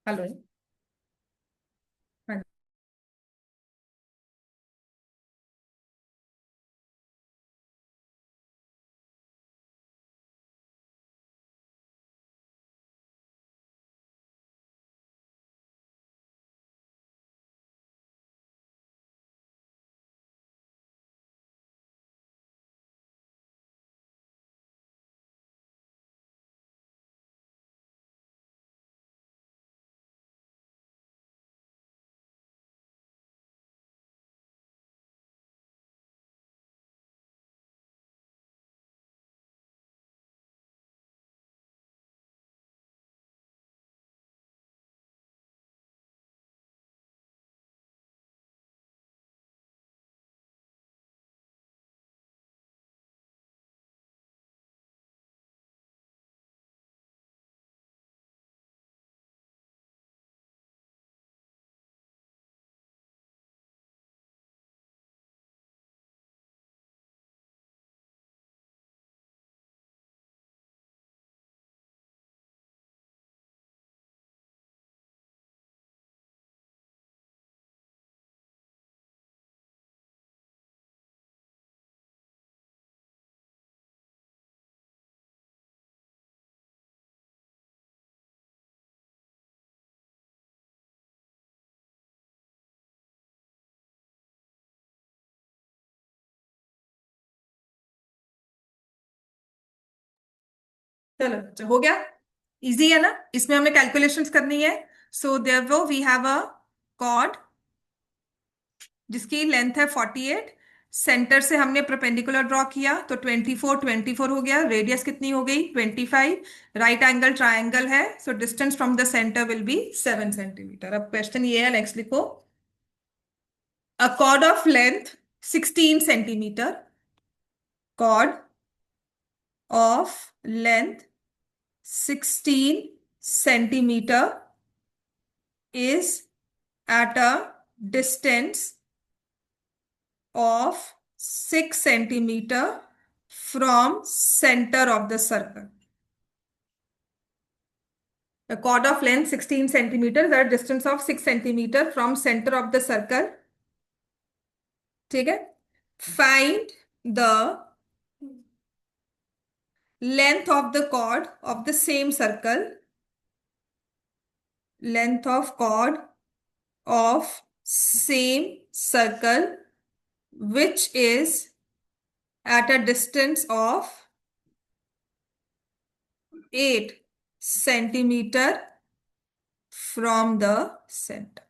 Hello. हाँ। चलो अच्छा हो गया। इजी है ना, इसमें हमें कैलकुलेशंस करनी है। So therefore we have a chord जिसकी लेंथ है 48। सेंटर से हमने परपेंडिकुलर ड्रॉ किया तो 24 24 हो गया। रेडियस कितनी हो गई 25। राइट एंगल ट्राइंगल है, so distance from the centre will be 7 centimetre. अब क्वेश्चन ये है, नेक्स्ट लिखो। A chord of length 16 centimetre, chord of length 16 centimetre is at a distance of 6 centimeter from center of the circle. A chord of length 16 centimeters at a distance of 6 centimeter from center of the circle. ठीक है। Find the length of the chord of the same circle. Length of chord of same circle which is at a distance of 8 centimeter from the center.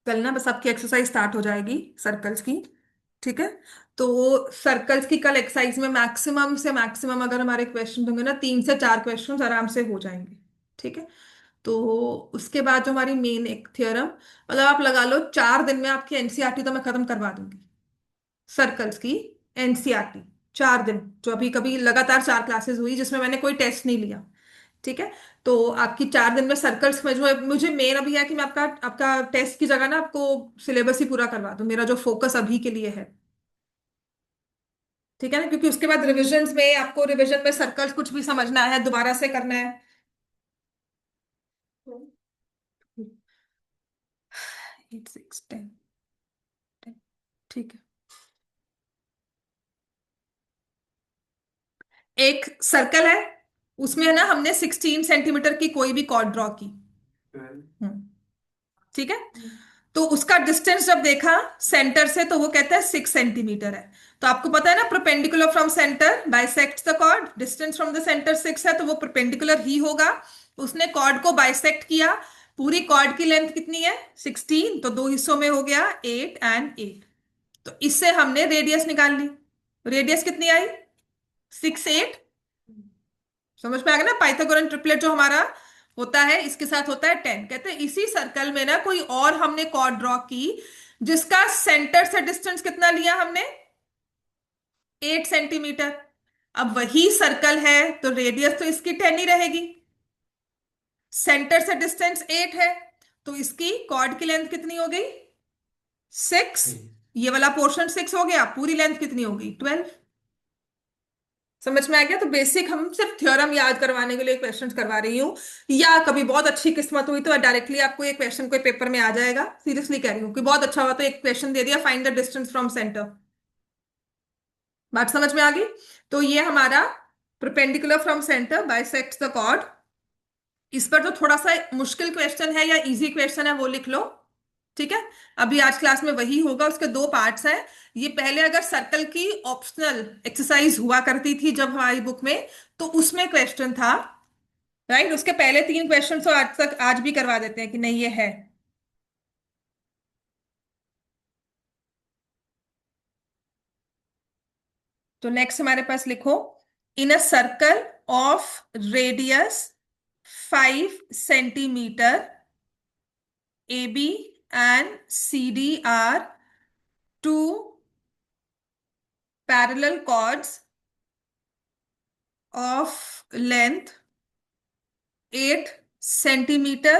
कल ना बस आपकी exercise start हो जाएगी circles की। ठीक है। तो सर्कल्स की कल एक्सरसाइज में मैक्सिमम से मैक्सिमम अगर हमारे क्वेश्चन होंगे ना, 3 से 4 क्वेश्चन आराम से हो जाएंगे। ठीक है। तो उसके बाद जो हमारी मेन एक थ्योरम, मतलब आप लगा लो 4 दिन में आपकी एनसीईआरटी तो मैं खत्म करवा दूंगी सर्कल्स की। एनसीईआरटी 4 दिन, जो अभी कभी लगातार 4 क्लासेस हुई जिसमें मैंने कोई टेस्ट नहीं लिया। ठीक है। तो आपकी 4 दिन में सर्कल्स में जो है, मुझे मेन अभी है कि मैं आपका आपका टेस्ट की जगह ना आपको सिलेबस ही पूरा करवा दूं, मेरा जो फोकस अभी के लिए है। ठीक है ना, क्योंकि उसके बाद रिविजन्स में आपको रिविजन में सर्कल्स कुछ भी समझना है दोबारा से करना है। 8 6 10 10। ठीक है। एक सर्कल है, उसमें है ना हमने 16 सेंटीमीटर की कोई भी कॉर्ड ड्रॉ की। 12। हम्म। ठीक है। तो उसका डिस्टेंस जब देखा सेंटर से तो वो कहता है 6 सेंटीमीटर है। तो आपको पता है ना, perpendicular from centre bisect the chord, distance from the centre 6 है तो वो परपेंडिकुलर ही होगा। उसने कॉर्ड को बाइसेक्ट किया। पूरी कॉर्ड की लेंथ कितनी है 16, तो 2 हिस्सों में हो गया 8 और 8। तो इससे हमने रेडियस निकाल ली। रेडियस कितनी आई 6 8। समझ में आ गया ना, पाइथागोरन ट्रिपलेट जो हमारा होता है इसके साथ होता है 10। कहते हैं इसी सर्कल में ना कोई और हमने कॉर्ड ड्रॉ की जिसका सेंटर से डिस्टेंस कितना लिया हमने 8 सेंटीमीटर। अब वही सर्कल है तो रेडियस तो इसकी 10 ही रहेगी। सेंटर से डिस्टेंस 8 है तो इसकी कॉर्ड की लेंथ कितनी हो गई 6। ये वाला पोर्शन 6 हो गया, पूरी लेंथ कितनी हो गई 12। समझ में आ गया। तो बेसिक हम सिर्फ थ्योरम याद करवाने के लिए क्वेश्चंस करवा रही हूँ, या कभी बहुत अच्छी किस्मत हुई तो डायरेक्टली आपको ये क्वेश्चन कोई पेपर में आ जाएगा। सीरियसली कह रही हूँ कि बहुत अच्छा हुआ तो एक क्वेश्चन दे दिया, find the distance from centre. बात समझ में आ गई। तो ये हमारा perpendicular from centre bisects the chord. इस पर तो थोड़ा सा मुश्किल क्वेश्चन है या इजी क्वेश्चन है वो लिख लो। ठीक है। अभी आज क्लास में वही होगा, उसके 2 पार्ट्स हैं। ये पहले अगर सर्कल की ऑप्शनल एक्सरसाइज हुआ करती थी जब हमारी बुक में, तो उसमें क्वेश्चन था। राइट, उसके पहले 3 क्वेश्चन तो आज तक आज भी करवा देते हैं कि नहीं ये है। तो नेक्स्ट हमारे पास लिखो, in a circle of radius 5 centimetre A B and C D are two parallel chords of length 8 centimeter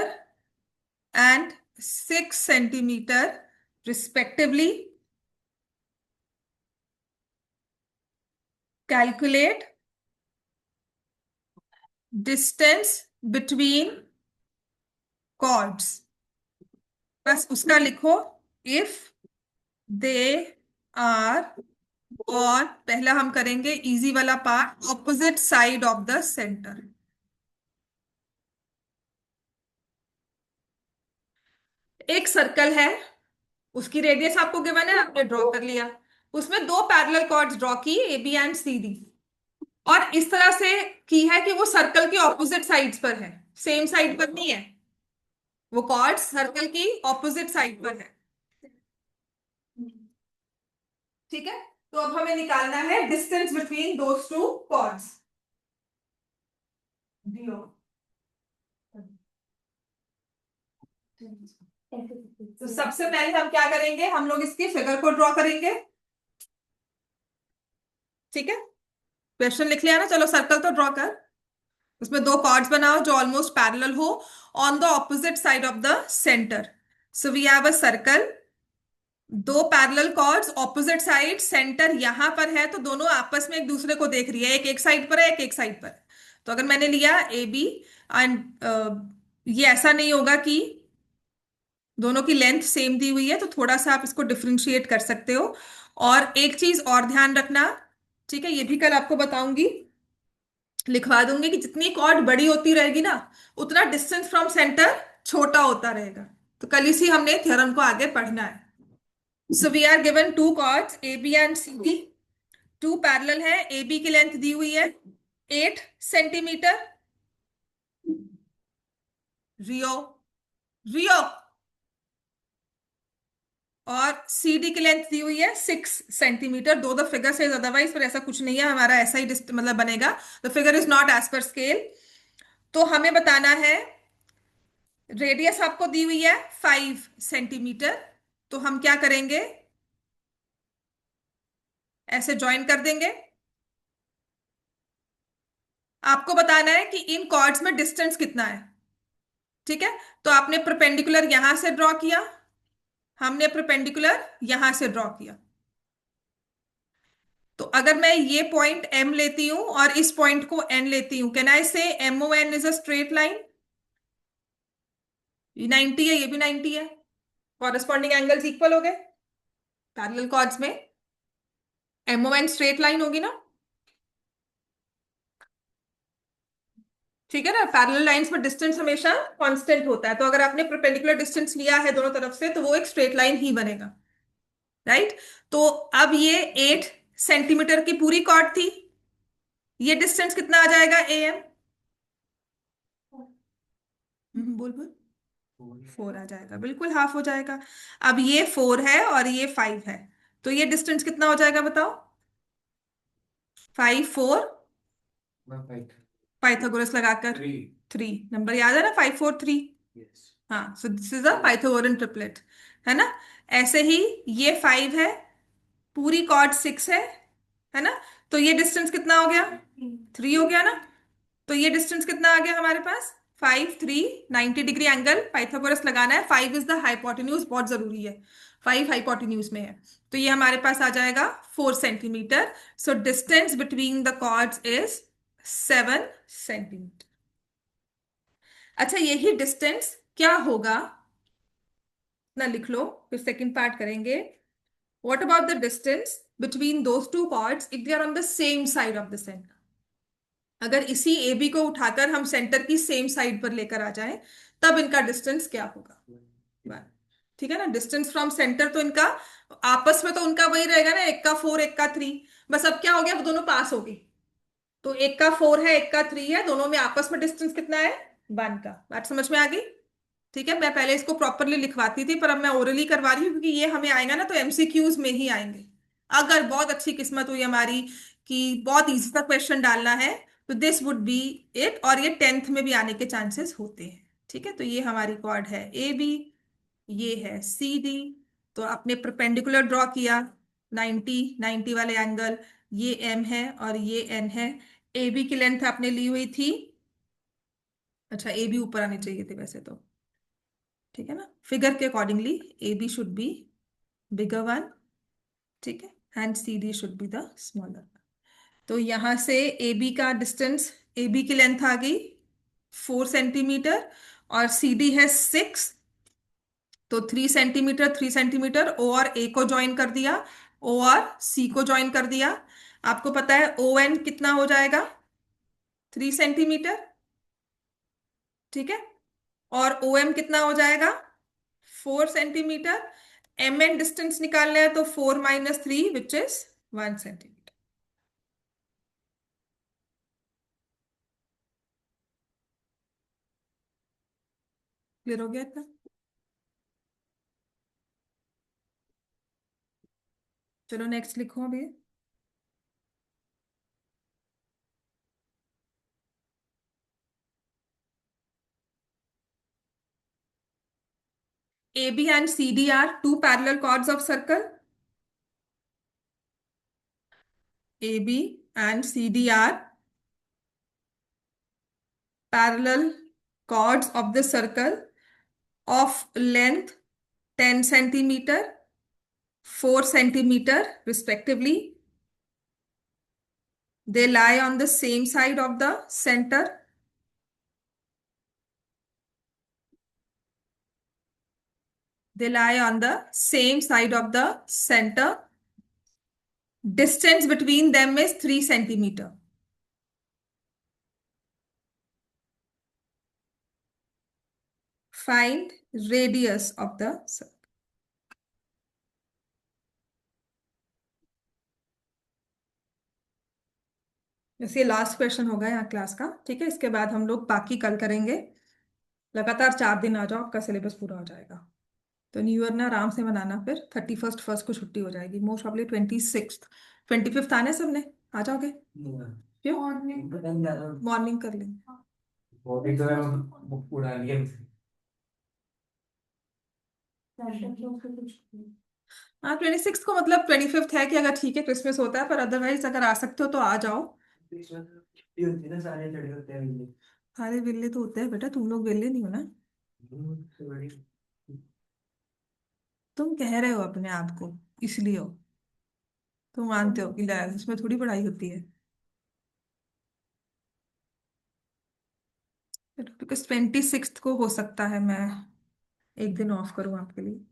and 6 centimeter respectively. Calculate distance between chords. बस उसका लिखो, if they are, और पहला हम करेंगे इजी वाला part, opposite side of the centre. एक circle है उसकी रेडियस आपको गिवन है, आपने ड्रॉ कर लिया। उसमें दो पैरेलल कॉर्ड्स ड्रॉ की, A B and C D, और इस तरह से की है कि वो सर्कल की ऑपोजिट साइड्स पर है, सेम साइड पर नहीं है। वो कॉर्ड्स सर्कल की ऑपोजिट साइड पर है। ठीक है, तो अब हमें निकालना है distance between those two chords. तो सबसे पहले हम क्या करेंगे, हम लोग इसकी फिगर को ड्रॉ करेंगे। ठीक है, क्वेश्चन लिख लिया ना, चलो सर्कल तो ड्रॉ कर। उसमें दो कॉर्ड्स बनाओ जो ऑलमोस्ट पैरेलल हो on the opposite side of the centre. So we have a circle, दो parallel chords opposite side, centre यहां पर है, तो दोनों आपस में एक दूसरे को देख रही है, एक एक साइड पर है, एक एक साइड पर है। तो अगर मैंने लिया ए बी एंड, ये ऐसा नहीं होगा कि दोनों की लेंथ सेम दी हुई है, तो थोड़ा सा आप इसको डिफरेंशिएट कर सकते हो। और एक चीज और ध्यान रखना, ठीक है, ये भी कल आपको बताऊंगी, लिखवा दूंगी कि जितनी कॉर्ड बड़ी होती रहेगी ना, उतना डिस्टेंस फ्रॉम सेंटर छोटा होता रहेगा। तो कल इसी हमने थ्योरम को आगे पढ़ना है। So we are given two chords A B and C D, two parallel है, ए बी की लेंथ दी हुई है 8 सेंटीमीटर, रियो रियो, और सी डी की लेंथ दी हुई है 6 सेंटीमीटर। दो द फिगर से अदरवाइज, पर ऐसा कुछ नहीं है, हमारा ऐसा ही मतलब बनेगा, the figure is not as per scale. तो हमें बताना है, रेडियस आपको दी हुई है 5 सेंटीमीटर, तो हम क्या करेंगे, ऐसे ज्वाइन कर देंगे। आपको बताना है कि इन कॉर्ड्स में डिस्टेंस कितना है। ठीक है, तो आपने परपेंडिकुलर यहां से ड्रॉ किया, हमने परपेंडिकुलर यहां से ड्रॉ किया। तो अगर मैं ये पॉइंट एम लेती हूं और इस पॉइंट को एन लेती हूं, can I say M O N is a straight line? ये 90 है, ये भी 90 है, कॉरेस्पॉन्डिंग एंगल्स इक्वल हो गए। पैरेलल कॉर्ड्स में M O N straight line होगी ना। ठीक है ना, पैरेलल लाइंस में डिस्टेंस हमेशा कांस्टेंट होता है, तो अगर आपने परपेंडिकुलर डिस्टेंस लिया है दोनों तरफ से, तो वो एक स्ट्रेट लाइन ही बनेगा। राइट, तो अब ये 8 सेंटीमीटर की पूरी कॉर्ड थी, ये डिस्टेंस कितना आ जाएगा ए एम? बोल बोल। 4 आ जाएगा, बिल्कुल हाफ हो जाएगा। अब ये 4 है और ये 5 है, तो ये डिस्टेंस कितना हो जाएगा बताओ? 5 4, पाइथागोरस लगाकर 3, नंबर याद है ना, 5 4 3। हाँ, so this is a Pythagorean triplet, है ना। ऐसे ही ये 5 है, पूरी कॉर्ड 6 है ना, तो ये डिस्टेंस कितना हो गया? 3 हो गया ना। तो ये डिस्टेंस कितना आ गया हमारे पास? 5 3, 90 डिग्री एंगल पाइथागोरस लगाना है। 5 इज द हाइपोटेन्यूज, बहुत जरूरी है, 5 हाइपोटेन्यूज में है। तो ये हमारे पास आ जाएगा 4 centimetre. So distance between the chords is 7 centimetre. अच्छा, यही डिस्टेंस क्या होगा ना, लिख लो, फिर सेकंड पार्ट करेंगे। What about the distance between those two chords if they are on the same side of the centre? अगर इसी ए बी को उठाकर हम सेंटर की सेम साइड पर लेकर आ जाएं, तब इनका डिस्टेंस क्या होगा? 1। ठीक है ना, डिस्टेंस फ्रॉम सेंटर तो इनका आपस में तो उनका वही रहेगा ना, एक का 4 एक का 3। बस अब क्या हो गया, वो दोनों पास हो गई, तो एक का 4 है एक का 3 है, दोनों में आपस में डिस्टेंस कितना है? 1 का। बात समझ में आ गई? ठीक है, मैं पहले इसको प्रॉपरली लिखवाती थी, पर अब मैं ओरली करवा रही हूँ, क्योंकि ये हमें आएगा ना तो एमसीक्यूज में ही आएंगे। अगर बहुत अच्छी किस्मत हुई हमारी कि बहुत इजी सा क्वेश्चन डालना है, तो दिस वुड बी इट, और ये 10th में भी आने के चांसेस होते हैं। ठीक है, तो ये हमारी कॉर्ड है ए बी, ये है सी डी, तो आपने परपेंडिकुलर ड्रॉ किया, 90 90 वाले एंगल, ये एम है और ये एन है। ए बी की लेंथ आपने ली हुई थी, अच्छा ए बी ऊपर आनी चाहिए थी वैसे तो, ठीक है ना, फिगर के accordingly A B should be bigger one, ठीक है, and C D should be the smaller. तो यहां से ए बी का डिस्टेंस, ए बी की लेंथ आ गई 4 सेंटीमीटर, और सी डी है 6, तो 3 सेंटीमीटर 3 सेंटीमीटर, ओ और ए को ज्वाइन कर दिया, ओ और सी को ज्वाइन कर दिया। आपको पता है ओ एन कितना हो जाएगा? 3 सेंटीमीटर, ठीक है, और ओ एम कितना हो जाएगा? 4 सेंटीमीटर। एम एन डिस्टेंस निकालना है तो 4 - 3 विच इज 1 सेंटीमीटर। क्लियर हो गया इतना? चलो नेक्स्ट लिखो अभी। AB and CD are two parallel chords of circle. AB and CD are parallel chords of the circle of length 10 centimeter, 4 centimeter respectively. They lie on the same side of the center. They lie on the same side of the center. Distance between them is 3 centimeter. Find radius of the circle. वैसे last question होगा यहाँ class का, ठीक है? इसके बाद हम लोग बाकी कल करेंगे। लगातार 4 दिन आ जाओ, आपका सिलेबस पूरा हो जाएगा। तो न्यू ईयर ना आराम से मनाना, फिर 31st फर्स्ट को छुट्टी हो जाएगी, मोस्ट प्रॉब्ली 26th 25th आने सबने आ जाओगे? क्यों? मॉर्निंग कर लेंगे। बॉडी तो उड़ानी है। हाँ 26th को मतलब 25th है कि अगर ठीक है क्रिसमस होता है, पर अदरवाइज अगर आ सकते हो तो आ जाओ। छुट्टी होती है ना, सारे चढ़े होते हैं बिल्ली। सारे वेले तो होते हैं बेटा, तुम लोग वेले नहीं हो ना। तो बड़ी। तुम कह रहे हो अपने आप को, इसलिए हो। तुम मानते हो कि इसमें थोड़ी पढ़ाई होती है। बिकॉज 26th को हो सकता है मैं एक दिन ऑफ करूँ आपके लिए।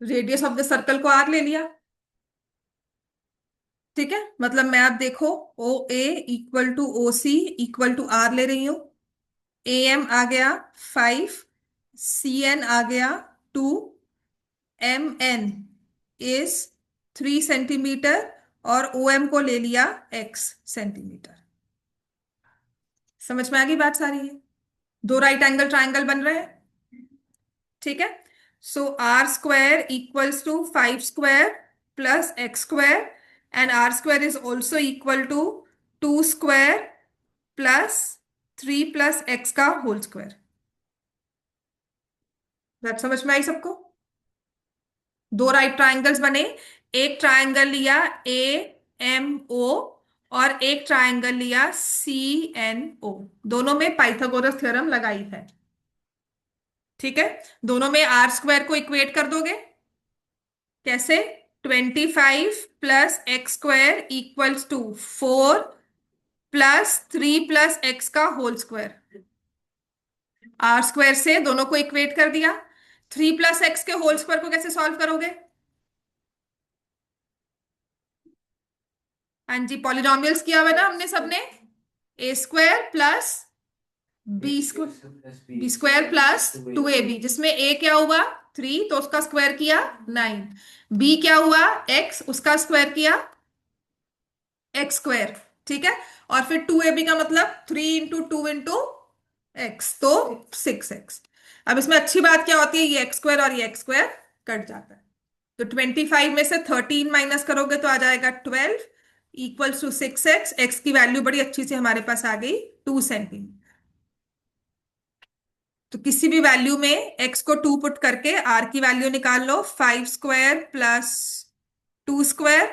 रेडियस ऑफ द सर्कल को आर ले लिया, ठीक है? मतलब मैं, आप देखो, O A equal to O C equal to R ले रही हूं। ए एम आ गया 5, सी एन आ गया 2, एम एन इज 3 सेंटीमीटर, और ओ एम को ले लिया x सेंटीमीटर। समझ में आ गई बात सारी है? दो राइट एंगल ट्राइंगल बन रहे हैं, ठीक है? So R square equals to 5 square plus x square, and R square is also equal to 2 square plus 3 + x का होल स्क्वायर। बात समझ में आई सबको? दो राइट ट्राइंगल्स बने, एक ट्राइंगल लिया ए एम ओ और एक ट्राइंगल लिया सी एन ओ। दोनों में पाइथागोरस थ्योरम लगाई है, ठीक है? दोनों में आर स्क्वायर को इक्वेट कर दोगे कैसे? 25 + x² equals to 4 plus 3 + x का होल स्क्वायर। आर स्क्वायर से दोनों को इक्वेट कर दिया। 3 + x के होल स्क्वायर को कैसे सॉल्व करोगे? हाँ जी, पॉलिनॉमियल्स किया हुआ ना हमने सबने। a² प्लस b² + 2ab, जिसमें a क्या हुआ 3, तो उसका स्क्वायर किया 9। b क्या हुआ x, उसका स्क्वायर किया x², ठीक है? और फिर 2ab का मतलब 3 × 2 × x, तो 6x। अब इसमें अच्छी बात क्या होती है, ये x² और ये x² कट जाता है। तो 25 में से 13 माइनस करोगे तो आ जाएगा 12 इक्वल्स टू 6x। x की वैल्यू बड़ी अच्छी से हमारे पास आ गई 2 सेंटीमीटर। तो किसी भी वैल्यू में x को 2 पुट करके r की वैल्यू निकाल लो। 5 स्क्वायर प्लस 2 स्क्वायर,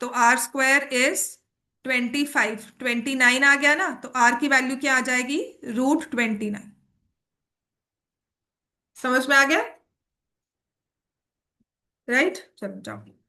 तो r स्क्वायर इज 25, 29 आ गया ना, तो आर की वैल्यू क्या आ जाएगी? √29। समझ में आ गया? राइट, चलो जाओ।